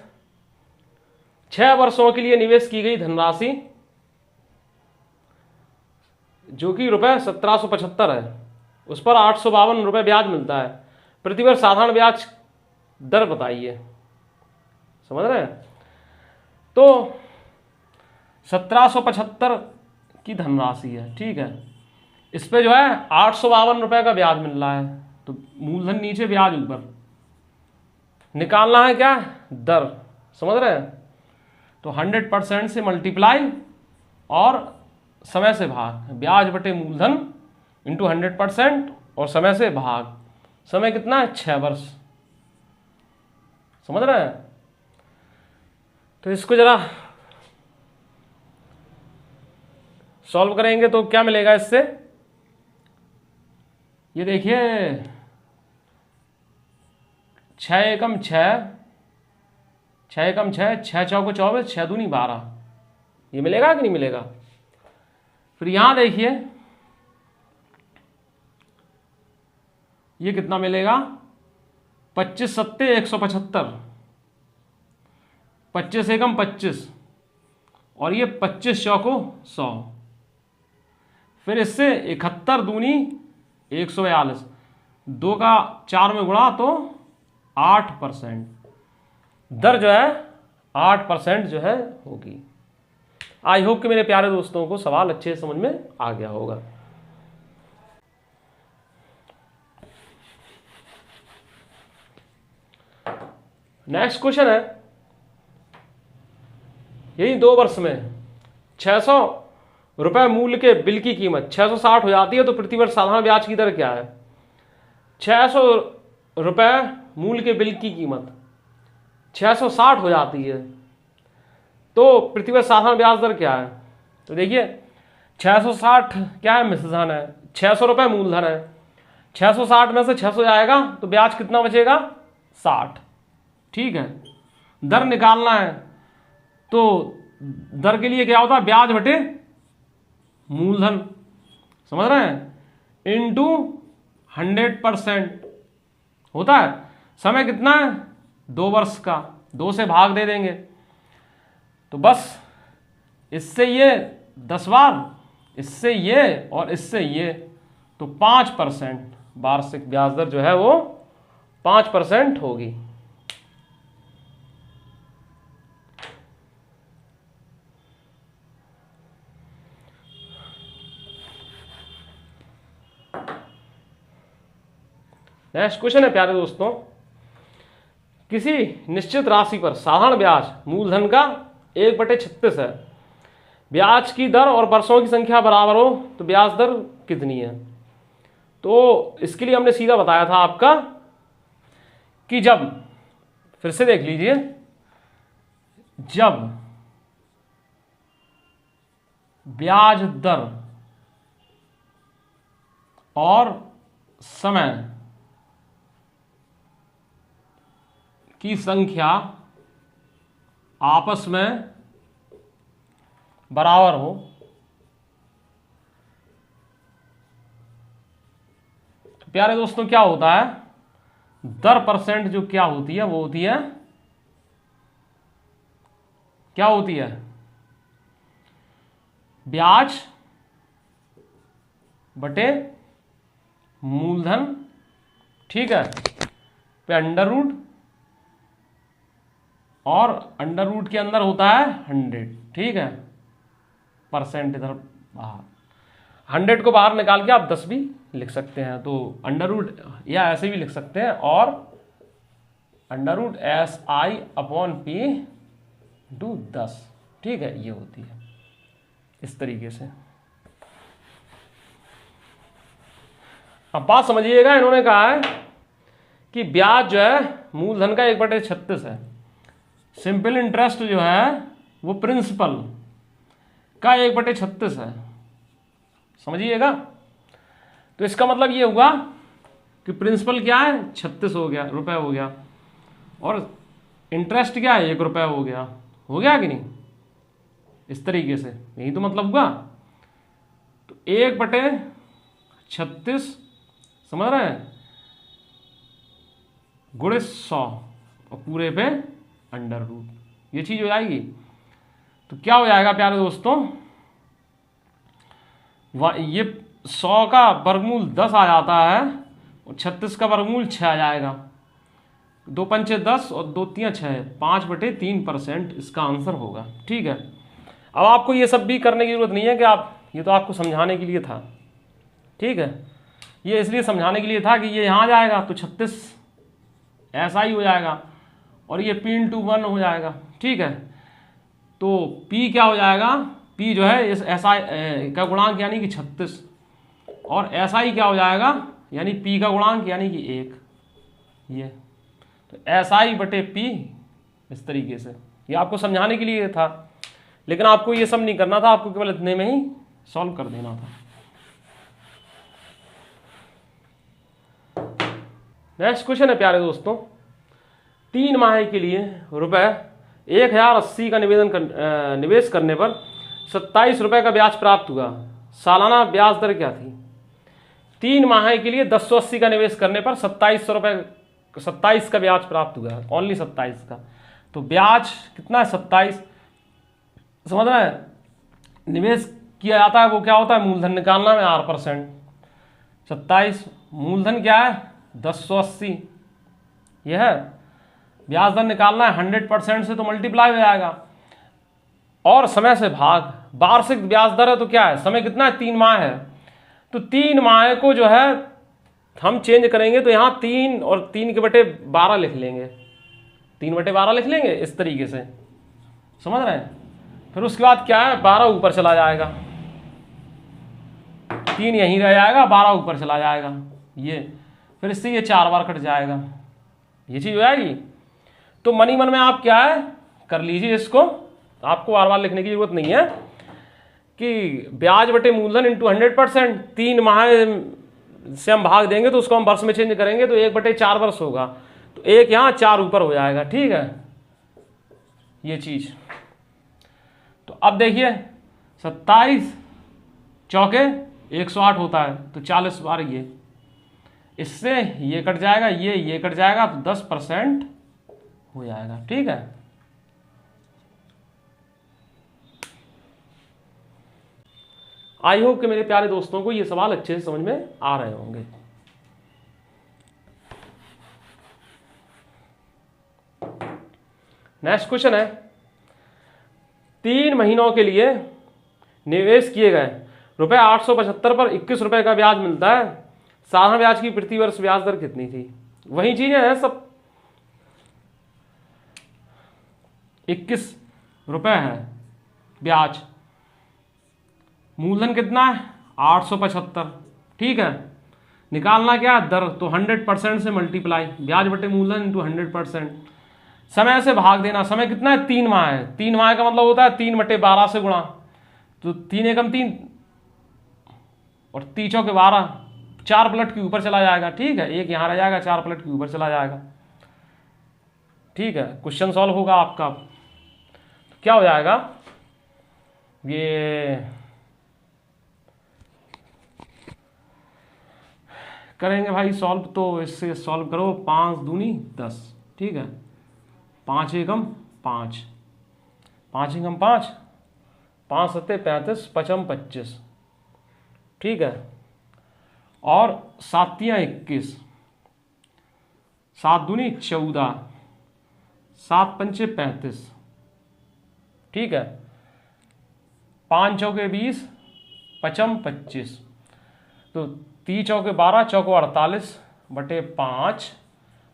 6 वर्षों के लिए निवेश की गई धनराशि जो कि रुपए 1775 है, उस पर 852 रुपए ब्याज मिलता है, प्रतिवर्ष साधारण ब्याज दर बताइए। समझ रहे हैं? तो 1775 की धनराशि है। ठीक है, इस पे जो है 852 रुपए का ब्याज मिल रहा है, तो मूलधन नीचे ब्याज ऊपर, निकालना है क्या दर। समझ रहे हैं? तो 100% से मल्टीप्लाई और समय से भाग, ब्याज बटे मूलधन इंटू 100% और समय से भाग। समय कितना है 6 वर्ष। समझ रहे हैं? तो इसको जरा सॉल्व करेंगे तो क्या मिलेगा इससे, ये देखिए 6 एकम 6, 6 एकम 6, 6 चौको 24, 6 दूनी 12, ये मिलेगा कि नहीं मिलेगा। फिर यहां देखिए ये कितना मिलेगा 25 सत्ते 175, 25 एकम 25 और ये 25 चौको 100। फिर इससे 71 दूनी 142, 2 का 4 में गुणा तो 8%, दर जो है 8% जो है होगी। आई होप कि मेरे प्यारे दोस्तों को सवाल अच्छे समझ में आ गया होगा। नेक्स्ट क्वेश्चन है, यही 2 वर्ष में 600 रुपए मूल्य के बिल की कीमत 660 हो जाती है, तो प्रति वर्ष साधारण ब्याज की दर क्या है। 600 रुपए मूल्य के बिल की कीमत 660 हो जाती है, तो प्रति वर्ष साधारण ब्याज दर क्या है। तो देखिए 660 क्या है मिश्रधन है, 600 रुपए मूलधन है, 660 में से 600 जाएगा तो ब्याज कितना बचेगा 60। ठीक है, दर निकालना है तो दर के लिए क्या होता है ब्याज बटे मूलधन। समझ रहे हैं? इंटू 100% होता है। समय कितना है 2 वर्ष का, 2 से भाग दे देंगे तो बस इससे ये 10 बार, इससे ये और इससे ये, तो 5% वार्षिक ब्याज दर जो है वो 5% होगी। नेक्स्ट क्वेश्चन है प्यारे दोस्तों, किसी निश्चित राशि पर साधारण ब्याज मूलधन का 1/36 है, ब्याज की दर और वर्षों की संख्या बराबर हो तो ब्याज दर कितनी है। तो इसके लिए हमने सीधा बताया था आपका कि जब, फिर से देख लीजिए, जब ब्याज दर और समय की संख्या आपस में बराबर हो तो प्यारे दोस्तों क्या होता है, दर परसेंट जो क्या होती है वो होती है, क्या होती है, ब्याज बटे मूलधन, ठीक है, पे अंडर रूट, और अंडर रूट के अंदर होता है 100, ठीक है, परसेंट इधर बाहर, 100 को बाहर निकाल के आप 10 भी लिख सकते हैं, तो अंडर रूट या ऐसे भी लिख सकते हैं, और अंडर रूट SI/P/10, ठीक है, ये होती है इस तरीके से। अब बात समझिएगा, इन्होंने कहा है कि ब्याज जो है मूलधन का 1/36 है, सिंपल इंटरेस्ट जो है वो प्रिंसिपल का 1/36 है, समझिएगा। तो इसका मतलब ये हुआ कि प्रिंसिपल क्या है, 36 हो गया, रुपए हो गया, और इंटरेस्ट क्या है, 1 रुपया हो गया कि नहीं, इस तरीके से, यही तो मतलब हुआ। तो 1/36 समझ रहे हैं, गुणे 100 और पूरे पे अंडर रूट, ये चीज हो जाएगी। तो क्या हो जाएगा प्यारे दोस्तों, ये 100 का वर्गमूल 10 आ जाता है, और 36 का वर्गमूल 6 आ जाएगा, 2 पंचे 10 और 2 तियां 6, 5/3% इसका आंसर होगा, ठीक है। अब आपको ये सब भी करने की जरूरत नहीं है कि आप, ये तो आपको समझाने के लिए था, ठीक है, ये इसलिए समझाने के लिए था कि ये यहाँ जाएगा तो 36 ऐसा ही हो जाएगा, और ये P/1 हो जाएगा, ठीक है। तो P क्या हो जाएगा, P जो है इस SI का गुणांक यानी कि 36, और SI क्या हो जाएगा, यानी P का गुणांक यानी कि 1, ये तो SI/P इस तरीके से। ये आपको समझाने के लिए था, लेकिन आपको ये सब नहीं करना था, आपको केवल इतने में ही सॉल्व कर देना था। नेक्स्ट क्वेश्चन है प्यारे दोस्तों, 3 माह के लिए रुपए 1080 का निवेश करने पर 27 रुपए का ब्याज प्राप्त हुआ, सालाना ब्याज दर क्या थी। 3 माह के लिए 1080 का निवेश करने पर 27 का ब्याज प्राप्त हुआ, ओनली 27 का, तो ब्याज कितना है, 27, समझ रहे हैं। निवेश किया जाता है वो क्या होता है, मूलधन निकालना में R%, 27 मूलधन क्या है 1080, यह है, ब्याज दर निकालना है 100% से, तो मल्टीप्लाई हो जाएगा, और समय से भाग, वार्षिक ब्याज दर है तो क्या है, समय कितना है, 3 माह है, तो 3 माह को जो है हम चेंज करेंगे, तो यहाँ 3 और 3/12 लिख लेंगे, 3/12 लिख लेंगे इस तरीके से, समझ रहे हैं। फिर उसके बाद क्या है, 12 ऊपर चला जाएगा, 3 यहीं रह जाएगा, 12 ऊपर चला जाएगा, ये फिर इससे ये 4 बार कट जाएगा, ये चीज हो जाएगी। तो मनी मन में आप क्या है कर लीजिए इसको, आपको बार बार लिखने की जरूरत नहीं है कि ब्याज बटे मूलधन इंटू 100%, 3 माह से हम भाग देंगे तो उसको हम वर्ष में चेंज करेंगे तो 1/4 वर्ष होगा, तो 1 यहाँ 4 ऊपर हो जाएगा, ठीक है, ये चीज। तो अब देखिए 27 चौके 108 होता है, तो 40 बार ये, इससे ये कट जाएगा, ये कट जाएगा, तो 10% हो जाएगा, ठीक है। आई होप कि मेरे प्यारे दोस्तों को ये सवाल अच्छे से समझ में आ रहे होंगे। नेक्स्ट क्वेश्चन है, 3 महीनों के लिए निवेश किए गए रुपए 875 पर 21 रुपए का ब्याज मिलता है, साधारण ब्याज की प्रति वर्ष ब्याज दर कितनी थी। वही चीजें हैं सब, 21 रुपए है ब्याज, मूलधन कितना है 875, ठीक है, निकालना क्या है दर, तो 100% से मल्टीप्लाई, ब्याज बटे मूलधन इंटू 100%, समय से भाग देना, समय कितना है 3 माह है, 3 माह का मतलब होता है 3/12 से गुणा, तो 3 एकम 3 और 3 चौके 12, 4 पलट के ऊपर चला जाएगा। ठीक है, एक यहाँ रह जाएगा, 4 पलट के ऊपर चला जाएगा। ठीक है, क्वेश्चन सॉल्व होगा आपका। तो क्या हो जाएगा, ये करेंगे भाई सॉल्व, तो इससे सॉल्व करो। 5 दूनी 10। ठीक है, 5 एकम 5, 5 एकम 5, 5 सत्ते 35, 5 25। ठीक है, और 7 तियां 21, 7 दूनी 14, 7 पंचे 35। ठीक है, 5 चौके 20, 5 25, तो 3 चौके 12, चौको 48 बटे 5।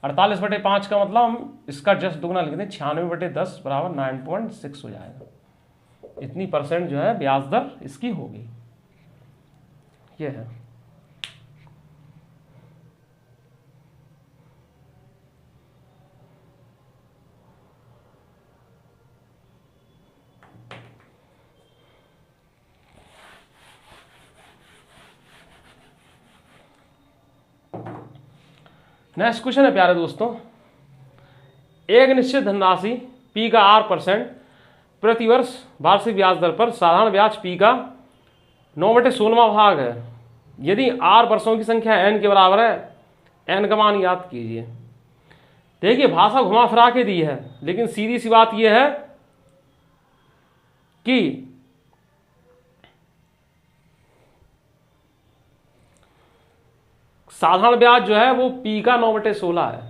48 बटे 5 का मतलब हम इसका जस्ट दुगना लिख दें, 96 बटे 10 बराबर 9.6 हो जाएगा। इतनी % जो है ब्याज दर इसकी होगी। ये है। नेक्स्ट क्वेश्चन है प्यारे दोस्तों, एक निश्चित धनराशि P का R% प्रतिवर्ष वार्षिक ब्याज दर पर साधारण ब्याज P का 9/16वां भाग है। यदि R वर्षों की संख्या N के बराबर है, N का मान याद कीजिए। देखिए भाषा घुमा फिरा के दी है, लेकिन सीधी सी बात यह है कि साधारण ब्याज जो है वो P का 9/16 है।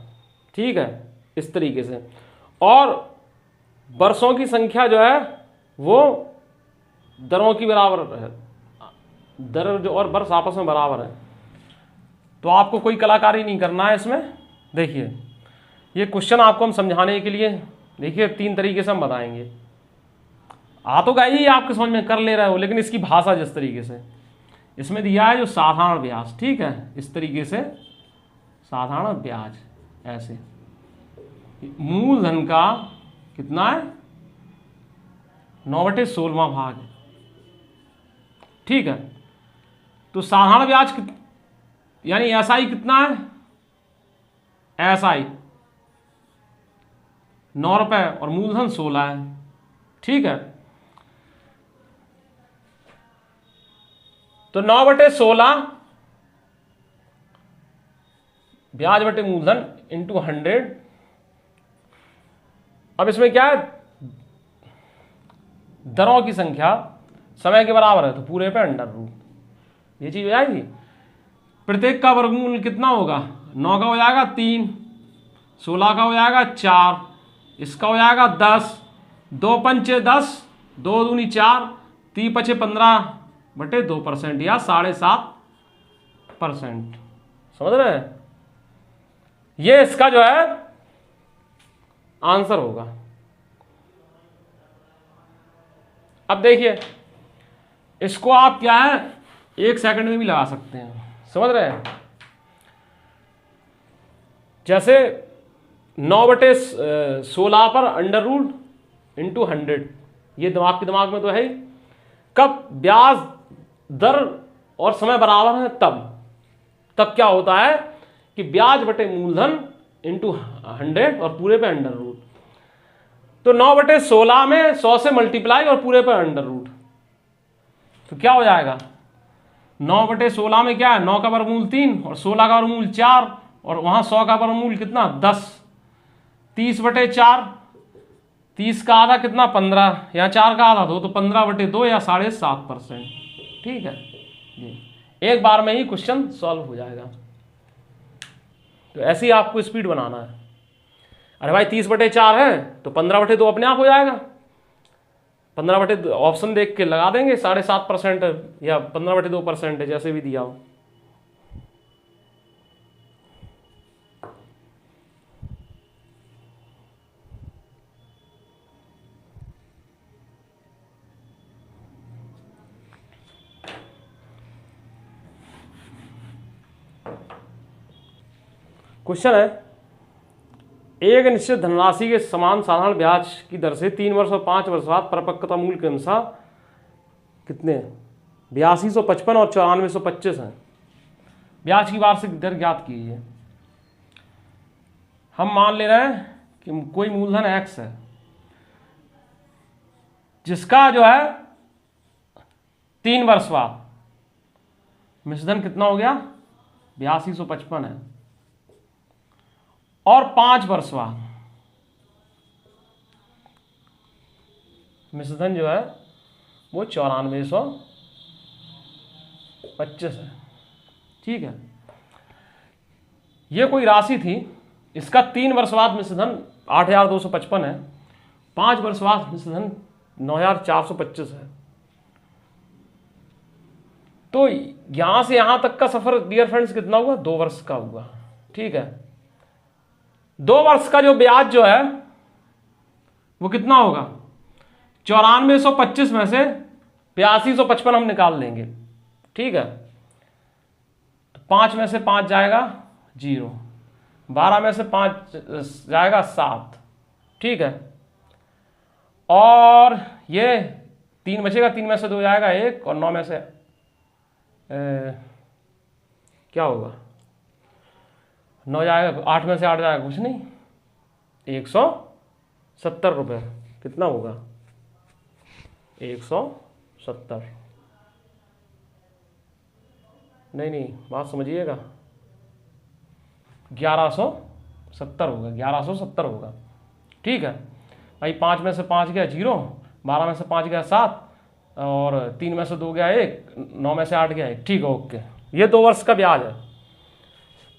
ठीक है, इस तरीके से, और वर्षों की संख्या जो है वो दरों की बराबर है, दर जो और वर्ष आपस में बराबर है। तो आपको कोई कलाकारी नहीं करना है इसमें। देखिए ये क्वेश्चन आपको हम समझाने के लिए, देखिए 3 तरीके से हम बताएंगे। आ तो गई आपके समझ में, कर ले रहे हो, लेकिन इसकी भाषा जिस तरीके से इसमें दिया है, जो साधारण ब्याज, ठीक है, इस तरीके से साधारण ब्याज, ऐसे मूलधन का कितना है 9/16वां भाग है। ठीक है, तो साधारण ब्याज यानी एसआई कितना है, एसआई 9 रुपए और मूलधन 16 है। ठीक है, तो 9/16 ब्याज बटे मूलधन इंटू 100। अब इसमें क्या है, दरों की संख्या समय के बराबर है, तो पूरे पे √, ये चीज हो जाएगी। प्रत्येक का वर्गमूल कितना होगा, 9 का हो जाएगा 3, 16 का हो जाएगा 4, इसका हो जाएगा 10, 2 पंचे 10, 2 दूनी 4, 3 पचे 15/2% या 7.5%। समझ रहे हैं, ये इसका जो है आंसर होगा। अब देखिए इसको आप क्या है 1 सेकंड में भी लगा सकते हैं। समझ रहे हैं, जैसे 9/16 पर √, इंटू 100, ये दिमाग के दिमाग में तो है ही। कब ब्याज दर और समय बराबर है तब क्या होता है कि ब्याज बटे मूलधन इंटू 100 और पूरे पे √। तो 9/16 में 100 से मल्टीप्लाई और पूरे पे √, तो क्या हो जाएगा 9/16 में क्या है, 9 का वर्गमूल 3 और 16 का वर्गमूल 4, और वहां 100 का वर्गमूल कितना 10, 30/4, 30 का आधा कितना 15, यहाँ 4 का आधा 2, तो 15/2 या 7.5%। ठीक है, एक बार में ही क्वेश्चन सॉल्व हो जाएगा। तो ऐसे ही आपको स्पीड बनाना है। अरे भाई 30/4 है तो 15/2 अपने आप हो जाएगा। 15/2 ऑप्शन देख के लगा देंगे, 7.5% या 15/2% है, जैसे भी दिया हो। क्वेश्चन है, एक निश्चित धनराशि के समान साधारण ब्याज की दर से 3 वर्ष और 5 वर्ष बाद परिपक्वता मूल्य के अनुसार कितने 8255 और 9425 हैं। ब्याज की वार्षिक दर ज्ञात कीजिए। हम मान ले रहे हैं कि कोई मूलधन x है जिसका जो है 3 वर्ष बाद मिश्रधन कितना हो गया 8255 है, और 5 वर्ष बाद मिश्रधन जो है वो 9425 है। ठीक है, ये कोई राशि थी, इसका 3 वर्ष बाद मिश्रधन 8255 है, 5 वर्ष बाद मिश्रधन 9425 है। तो यहां से यहां तक का सफर डियर फ्रेंड्स कितना हुआ 2 वर्ष का हुआ। ठीक है, 2 वर्ष का जो ब्याज जो है वो कितना होगा 9425 में से 8255 हम निकाल लेंगे। ठीक है, तो 5 में से 5 जाएगा 0, 12 में से 5 जाएगा 7। ठीक है, और ये 3 बचेगा, 3 में से 2 जाएगा 1, और 9 में से क्या होगा 9 जाएगा, 8 में से 8 जाएगा कुछ नहीं, 170 रुपये। कितना होगा 170। नहीं बात समझिएगा, 1170 होगा, 1170 होगा। ठीक है भाई, 5 में से 5 गया 0, 12 में से 5 गया 7, और 3 में से 2 गया 1, 9 में से 8 गया 1। ठीक है, ओके, ये 2 वर्ष का ब्याज है।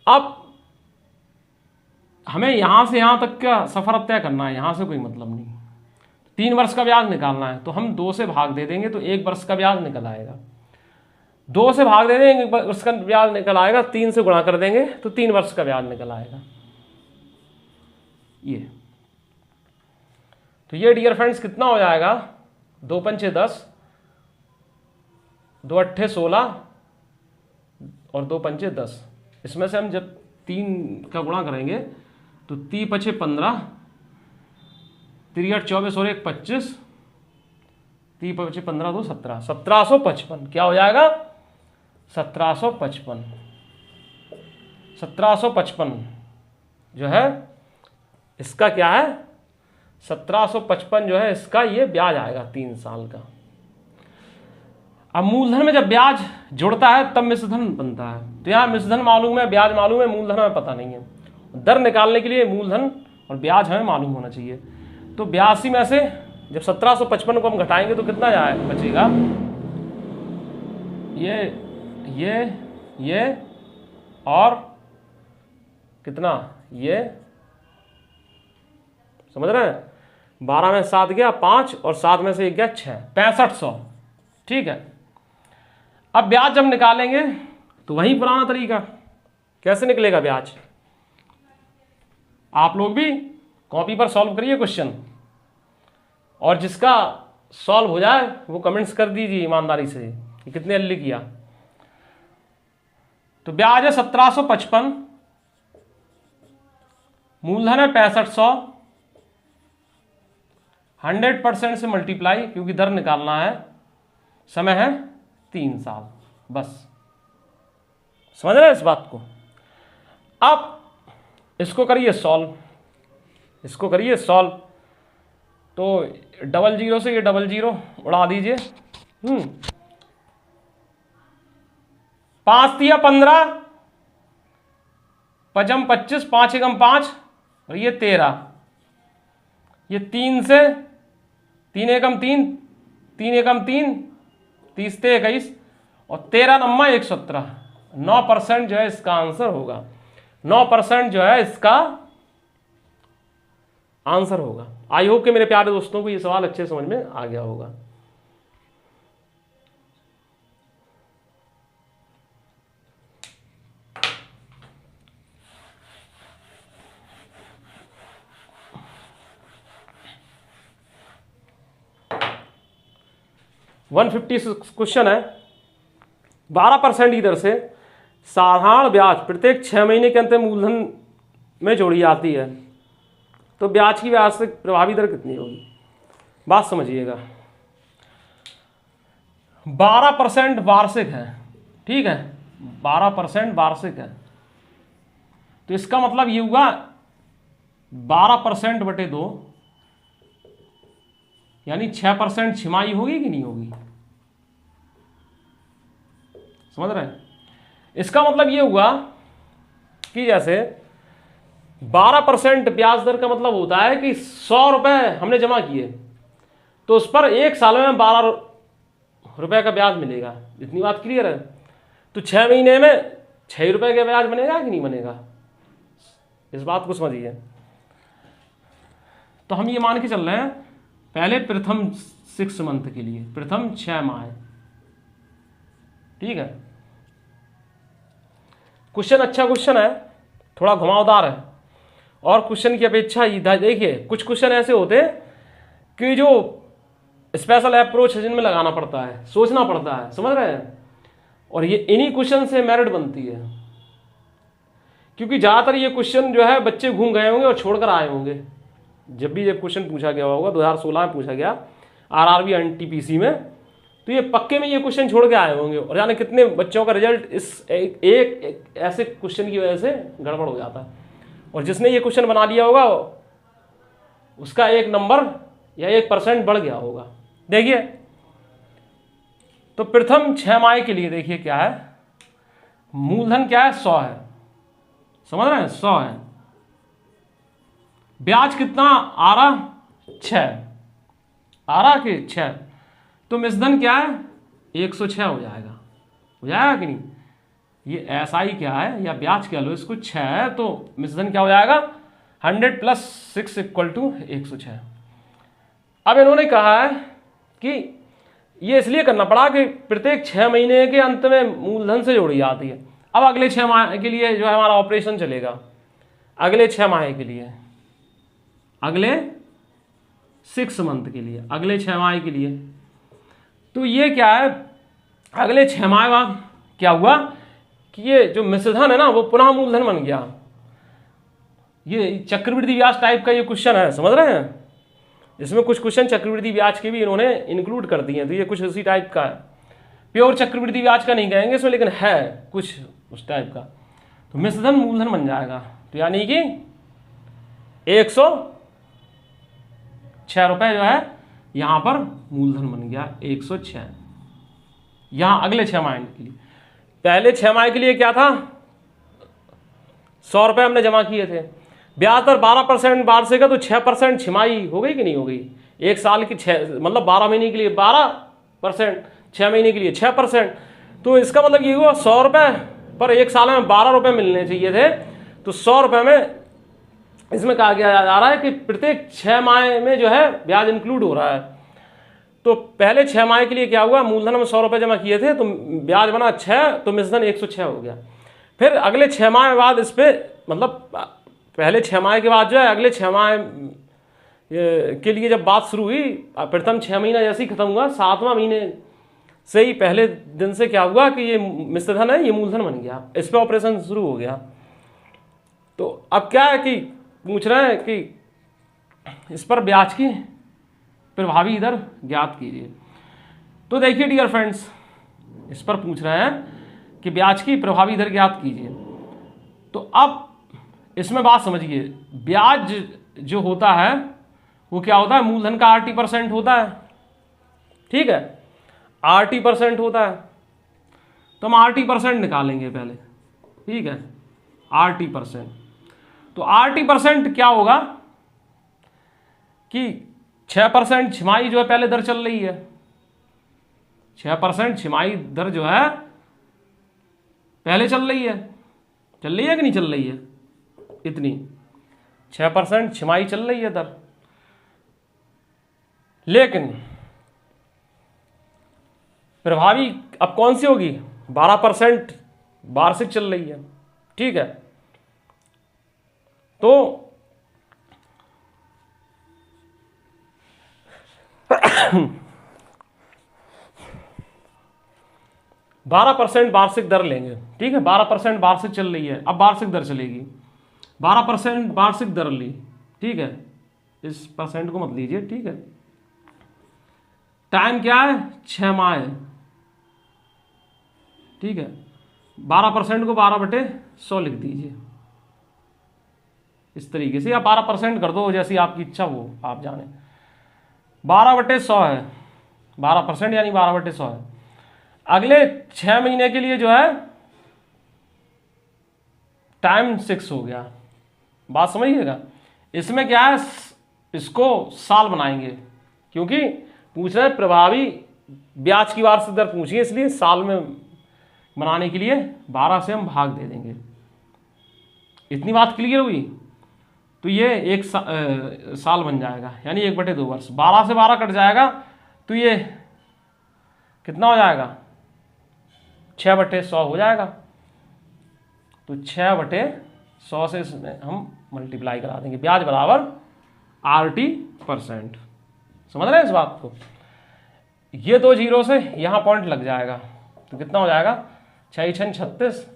अब हमें यहां से यहां तक का सफर तय करना है, यहां से कोई मतलब नहीं। 3 वर्ष का ब्याज निकालना है तो हम 2 से भाग दे देंगे तो 1 वर्ष का ब्याज निकल आएगा, 2 से भाग दे देंगे 1 वर्ष का ब्याज निकल आएगा, 3 से गुणा कर देंगे तो 3 वर्ष का ब्याज निकल आएगा। ये तो ये डियर फ्रेंड्स कितना हो जाएगा 2 पंचे 10, 2 अट्ठे 16 और 2 पंचे 10। इसमें से हम जब 3 का गुणा करेंगे तो 3 पचे 15, 3 8 24 और 1 25, 3 पचे 15 2 17, 1755। क्या हो जाएगा 1755। 1755 जो है इसका क्या है 1755 जो है इसका ये ब्याज आएगा 3 साल का। अब मूलधन में जब ब्याज जुड़ता है तब मिश्रधन बनता है। तो यहाँ मिश्रधन मालूम है, ब्याज मालूम है, मूलधन हमें पता नहीं है। दर निकालने के लिए मूलधन और ब्याज हमें मालूम होना चाहिए। तो 82 में से जब 1755 को हम घटाएंगे तो कितना जाए बचेगा ये और कितना ये, समझ रहे हैं। 12 में 7 गया 5 और 7 में से 1 गया 6, 6500। ठीक है, अब ब्याज जब निकालेंगे तो वही पुराना तरीका। कैसे निकलेगा ब्याज, आप लोग भी कॉपी पर सॉल्व करिए क्वेश्चन, और जिसका सॉल्व हो जाए वो कमेंट्स कर दीजिए ईमानदारी से कि कितने अल्ली किया। तो ब्याज है 1755, मूलधन है 6500, 100% से मल्टीप्लाई क्योंकि दर निकालना है, समय है 3 साल। बस समझ रहे हैं इस बात को। अब इसको करिए सॉल्व, इसको करिए सॉल्व। तो 00 से ये 00 उड़ा दीजिए। 5 तिया 15, 5 25, 5 एकम 5 और ये 13, ये 3 से 3 एकम 3, 3 एकम 3, 30 ते 21 और 13 नम्मा 117। 9% जो है इसका आंसर होगा, 9% जो है इसका आंसर होगा। आई होप कि मेरे प्यारे दोस्तों को ये सवाल अच्छे समझ में आ गया होगा। क्वेश्चन है 12% की दर से साधारण ब्याज प्रत्येक 6 महीने के अंतर मूलधन में जोड़ी जाती है, तो ब्याज की ब्याज से प्रभावी दर कितनी होगी। बात समझिएगा, 12% वार्षिक है, ठीक है, 12% वार्षिक है, तो इसका मतलब ये हुआ 12% बटे 2, यानी 6% छिमाही होगी कि नहीं होगी, समझ रहे हैं। इसका मतलब ये हुआ कि जैसे 12% ब्याज दर का मतलब होता है कि 100 रुपए हमने जमा किए तो उस पर एक साल में 12 रुपए का ब्याज मिलेगा। इतनी बात क्लियर है। तो 6 महीने में 6 रुपए का ब्याज बनेगा कि नहीं बनेगा, इस बात को समझिए। तो हम ये मान के चल रहे हैं पहले प्रथम 6 मंथ के लिए, प्रथम 6 माह, ठीक है। क्वेश्चन अच्छा क्वेश्चन है, थोड़ा घुमावदार है, और क्वेश्चन की अपेक्षा देखिए कुछ क्वेश्चन ऐसे होते हैं कि जो स्पेशल अप्रोच है जिनमें लगाना पड़ता है, सोचना पड़ता है, समझ रहे हैं, और ये इन्हीं क्वेश्चन से मेरिट बनती है। क्योंकि ज़्यादातर ये क्वेश्चन जो है बच्चे घूम गए होंगे और छोड़कर आए होंगे। जब भी ये क्वेश्चन पूछा गया होगा 2016 में पूछा गया आरआरबी एनटीपीसी में, तो ये पक्के में ये क्वेश्चन छोड़ के आए होंगे, और जाने कितने बच्चों का रिजल्ट इस एक ऐसे क्वेश्चन की वजह से गड़बड़ हो जाता है। और जिसने ये क्वेश्चन बना लिया होगा उसका 1 नंबर या 1% बढ़ गया होगा। देखिए तो प्रथम 6 माह के लिए देखिए क्या है, मूलधन क्या है, 100 है, समझ रहे हैं, 100 है। ब्याज कितना आ रहा, 6 आ रहा कि 6, तो मिश्रधन क्या है, 106 हो जाएगा, हो जाएगा कि नहीं। ये एसआई क्या है या ब्याज क्या लो इसको, 6 है, तो मिश्रधन क्या हो जाएगा, 100 + 6 = 106। अब इन्होंने कहा है कि ये इसलिए करना पड़ा कि प्रत्येक 6 महीने के अंत में मूलधन से जोड़ी जाती है। अब अगले 6 माह के लिए जो है हमारा ऑपरेशन चलेगा, अगले 6 माह के लिए, अगले 6 मंथ के लिए, अगले 6 माह के लिए। तो ये क्या है, अगले 6 माह बाद क्या हुआ कि ये जो मिश्रधन है ना वो पुनः मूलधन बन गया। ये चक्रवृद्धि ब्याज टाइप का ये क्वेश्चन है, समझ रहे हैं। इसमें कुछ क्वेश्चन चक्रवृद्धि ब्याज के भी इन्होंने इंक्लूड कर दिए हैं, तो ये कुछ उसी टाइप का है। प्योर चक्रवृद्धि ब्याज का नहीं कहेंगे इसमें, लेकिन है कुछ उस टाइप का। तो मिश्रधन मूलधन बन जाएगा, तो यानी कि 106 रुपए जो है यहां पर मूलधन बन गया, 106। यहां अगले 6 माह के लिए, पहले 6 माह के लिए क्या था, 100 रुपए हमने जमा किए थे, ब्याज दर 12% वार्षिक है, तो 6% छिमाही हो गई कि नहीं हो गई। एक साल की 6 मतलब 12 महीने के लिए 12%, 6 महीने के लिए 6%, तो इसका मतलब ये हुआ 100 रुपए पर एक साल में 12 रुपए मिलने चाहिए थे। तो 100 रुपए में इसमें कहा गया जा रहा है कि प्रत्येक 6 माह में जो है ब्याज इंक्लूड हो रहा है। तो पहले 6 माह के लिए क्या हुआ, मूलधन में 100 रुपए जमा किए थे तो ब्याज बना 6, तो मिश्रधन 106 हो गया। फिर अगले 6 माह बाद इस पे मतलब पहले 6 माह के बाद जो है अगले 6 माह के लिए जब बात शुरू हुई, प्रथम 6 महीना जैसे ही खत्म हुआ, 7वां महीने से ही पहले दिन से क्या हुआ कि ये मिश्रधन है ये मूलधन बन गया, इस पे ऑपरेशन शुरू हो गया। तो अब क्या है कि पूछ रहे हैं कि इस पर ब्याज की प्रभावी दर ज्ञात कीजिए। तो देखिए डियर फ्रेंड्स, इस पर पूछ रहे हैं कि ब्याज की प्रभावी दर ज्ञात कीजिए। तो अब इसमें बात समझिए, ब्याज जो होता है वो क्या होता है, मूलधन का 80% होता है, ठीक है, 80% होता है। तो हम 80% निकालेंगे पहले, ठीक है, 80%। तो 80% क्या होगा कि 6% छिमाही जो है पहले दर चल रही है, 6% छिमाही दर जो है पहले चल रही है कि नहीं चल रही है, इतनी 6% छिमाही चल रही है दर। लेकिन प्रभावी अब कौन सी होगी, 12% वार्षिक चल रही है, ठीक है। तो 12% वार्षिक दर लेंगे, ठीक है, 12% वार्षिक चल रही है, अब वार्षिक दर चलेगी, 12% वार्षिक दर ली, ठीक है, इस परसेंट को मत लीजिए, ठीक है। टाइम क्या है, 6 माह है, ठीक है, 12% को 12/100 लिख दीजिए इस तरीके से, या 12% कर दो, जैसी आपकी इच्छा वो आप जाने। 12/100 है, 12% यानी 12/100 है। अगले 6 महीने के लिए जो है टाइम 6 हो गया। बात समझिएगा। इसमें क्या है, इसको साल बनाएंगे, क्योंकि पूछ रहे प्रभावी ब्याज की वार्षिक दर पूछिए, इसलिए साल में बनाने के लिए 12 से हम भाग दे देंगे। इतनी बात क्लियर हुई। तो ये एक साल बन जाएगा, यानी 1/2 वर्ष। 12 से 12 कट जाएगा तो ये कितना हो जाएगा, 6/100 हो जाएगा। तो 6/100 से इसमें हम मल्टीप्लाई करा देंगे, ब्याज बराबर RT%। समझ रहे हैं इस बात को। ये 2 जीरो से यहाँ पॉइंट लग जाएगा, तो कितना हो जाएगा, 6 × 36,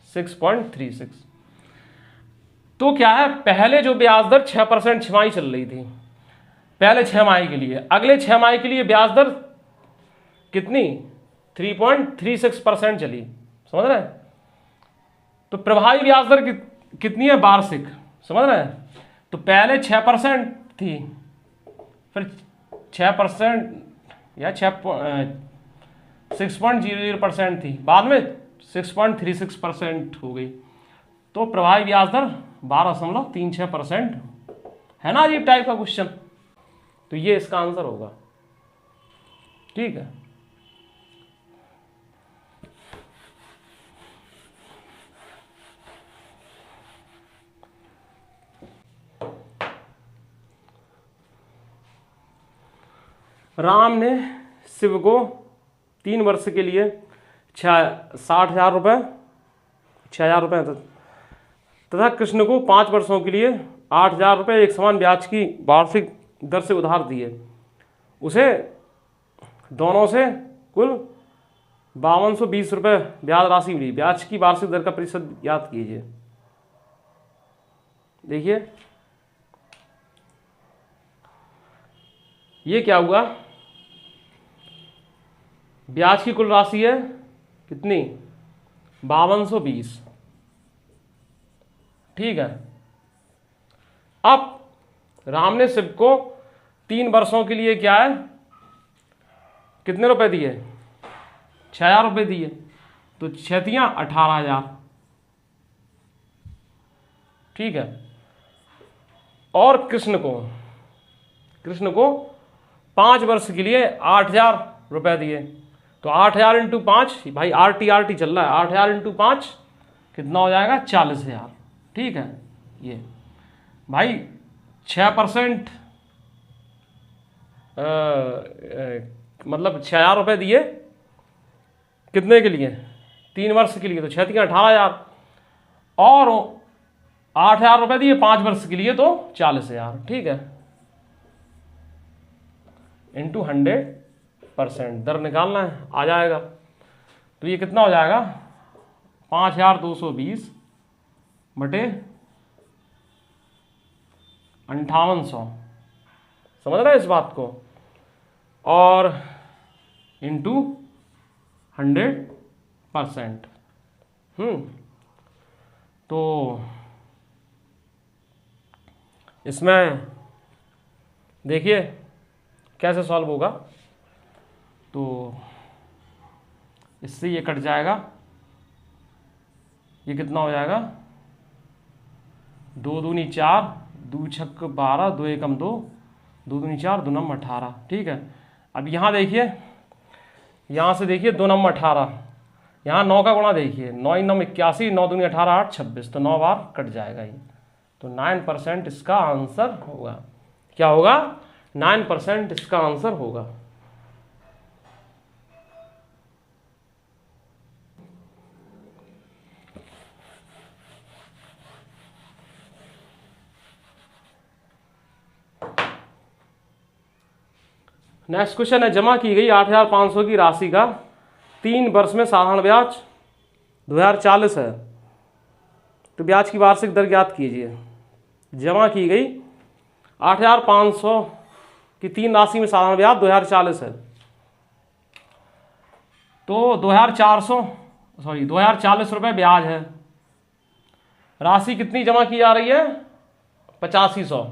6.36। तो क्या है, पहले जो ब्याज दर 6% छमाही चल रही थी पहले 6 माह के लिए, अगले 6 माह के लिए ब्याज दर कितनी, 3.36% चली। समझ रहे हैं। तो प्रभावी ब्याज दर कितनी है, वार्षिक। समझ रहे हैं। तो पहले 6% थी, फिर 6% या 6.00% थी, बाद में 6.36% हो गई। तो प्रभावी ब्याज दर 12.36% है ना। अजीब टाइप का क्वेश्चन। तो ये इसका आंसर होगा। ठीक है। राम ने शिव को 3 वर्ष के लिए 60,000 रुपये, 6,000 रुपये तथा कृष्ण को 5 वर्षों के लिए 8,000 रुपये एक समान ब्याज की वार्षिक दर से उधार दिए। उसे दोनों से कुल 5220 रुपये ब्याज राशि मिली। ब्याज की वार्षिक दर का प्रतिशत ज्ञात कीजिए। देखिए ये क्या हुआ, ब्याज की कुल राशि है कितनी, 5220। ठीक है। अब राम ने शिव को 3 वर्षों के लिए क्या है, कितने रुपए दिए, 6,000 रुपये दिए। तो 6 × 18,000। ठीक है। और कृष्ण को 5 वर्ष के लिए 8,000 रुपये दिए। तो 8,000 × 5, भाई RT चल रहा है, 8,000 × 5 कितना हो जाएगा, 40,000। ठीक है। ये भाई 6% मतलब 6,000 रुपये दिए कितने के लिए, 3 वर्ष के लिए, तो 6 × 18,000, और 8,000 रुपये दिए 5 वर्ष के लिए, तो 40,000। ठीक है। इंटू 100% दर निकालना है, आ जाएगा। तो ये कितना हो जाएगा, 5,220 बटे 5800। समझ रहे हैं इस बात को। और इंटू 100%। तो इसमें देखिए कैसे सॉल्व होगा। तो इससे ये कट जाएगा, ये कितना हो जाएगा, 2 दूनी 4, 2 छक्क 12, 2 एकम 2, 2 दूनी 4, 2 नम 18। ठीक है। अब यहाँ देखिए, यहाँ से देखिए 2 नम 18, यहाँ 9 का गुणा देखिए, 9 नम 81, 9 दूनी 18, 8 26, तो 9 बार कट जाएगा ये। तो 9% इसका आंसर होगा। क्या होगा, 9% इसका आंसर होगा। नेक्स्ट क्वेश्चन है, जमा की गई 8,500 की राशि का 3 वर्ष में साधारण ब्याज 2040 है, तो ब्याज की वार्षिक दर ज्ञात कीजिए। जमा की गई 8,500 की 3 राशि में साधारण ब्याज 2040 है, तो 2,400 सॉरी 2040 रुपये ब्याज है। राशि कितनी जमा की जा रही है? 8500।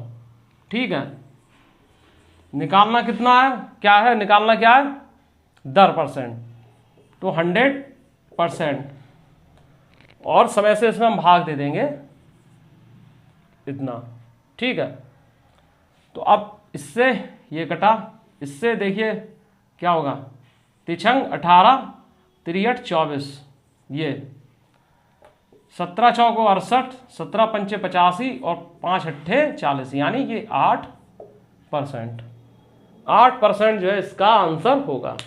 ठीक है, निकालना कितना है, क्या है निकालना, क्या है? दर परसेंट, तो 100%, और समय से इसमें हम भाग दे देंगे इतना। ठीक है, तो अब इससे ये कटा, इससे देखिए क्या होगा, तिछंग 18, तिरठ 24, ये 17 चौको 68, 17 पंचे 85 और 5 अट्ठे 40, यानी कि 8%। 8% जो है इसका आंसर होगा।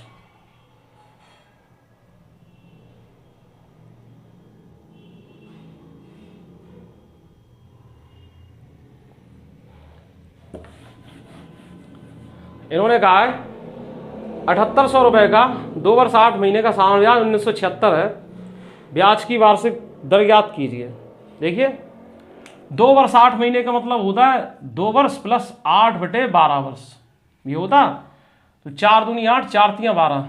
इन्होंने कहा है 7800 रुपये का 2 वर्ष 8 महीने का साधारण ब्याज 1976 है, ब्याज की वार्षिक दर ज्ञात कीजिए। देखिए 2 वर्ष 8 महीने का मतलब होता है 2 वर्ष प्लस 8/12 वर्ष, ये होता तो 4 दूनी 8, 4 तियां 12,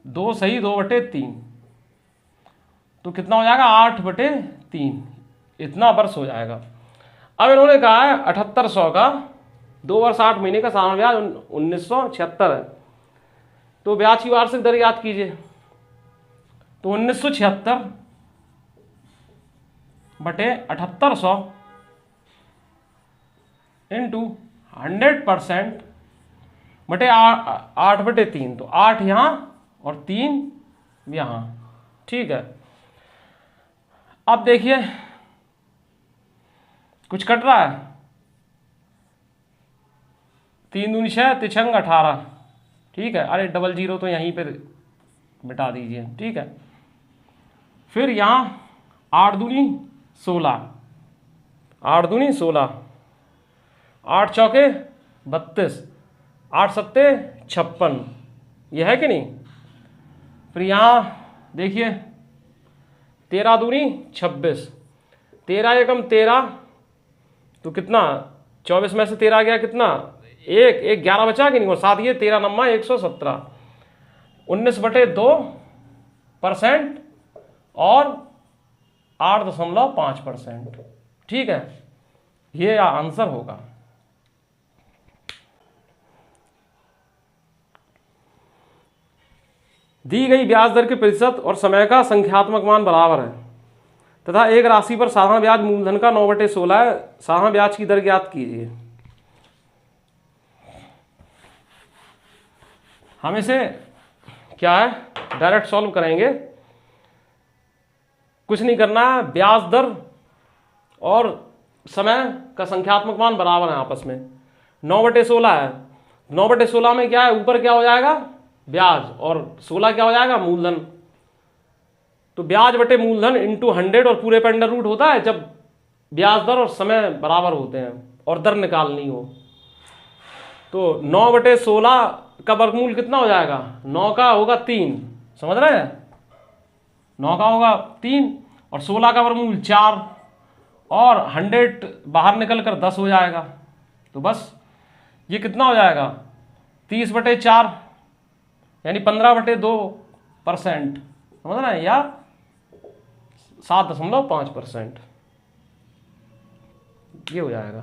2 सही 2/3, तो कितना हो जाएगा 8/3, इतना वर्ष हो जाएगा। अब इन्होंने कहा है 7800 का 2 वर्ष 8 महीने का साधारण ब्याज 1976 है, तो ब्याज की वार्षिक दर याद कीजिए। तो 1976 बटे 7800 इंटू 100% बटे 8/3, तो 8 यहाँ और 3 यहाँ। ठीक है, अब देखिए कुछ कट रहा है, 3 दूनी 6, तिछंग 18। ठीक है, अरे 00 तो यहीं पर मिटा दीजिए। ठीक है, फिर यहाँ 8 दूनी 16, 8 दूनी 16, 8 चौके 32, 8 सत्ते 56, यह है कि नहीं। फिर यहाँ देखिए 13 दूनी 26, 13 एकम 13, तो कितना 24 में से 13 गया कितना, एक 11 बचा कि नहीं, और साथ ये 13 नम्मा 117, 19/2% और 8.5%। ठीक है, ये आंसर होगा। दी गई ब्याज दर के प्रतिशत और समय का संख्यात्मक मान बराबर है तथा एक राशि पर साधारण ब्याज मूलधन का 9/16 है, साधारण ब्याज की दर ज्ञात कीजिए। हम इसे क्या है डायरेक्ट सॉल्व करेंगे, कुछ नहीं करना है, ब्याज दर और समय का संख्यात्मक मान बराबर है आपस में, 9/16 है। 9/16 में क्या है, ऊपर क्या हो जाएगा ब्याज और 16 क्या हो जाएगा मूलधन, तो ब्याज बटे मूलधन इंटू 100 और पूरे पे अंडर रूट होता है जब ब्याज दर और समय बराबर होते हैं और दर निकालनी हो। तो 9/16 का वर्गमूल कितना हो जाएगा, 9 का होगा 3, समझ रहे हैं, 9 का होगा 3 और 16 का वर्गमूल 4 और 100 बाहर निकल कर 10 हो जाएगा। तो बस ये कितना हो जाएगा 30/4 यानी 15/2%, समझ रहे हैं, या 7.5%, ये हो जाएगा।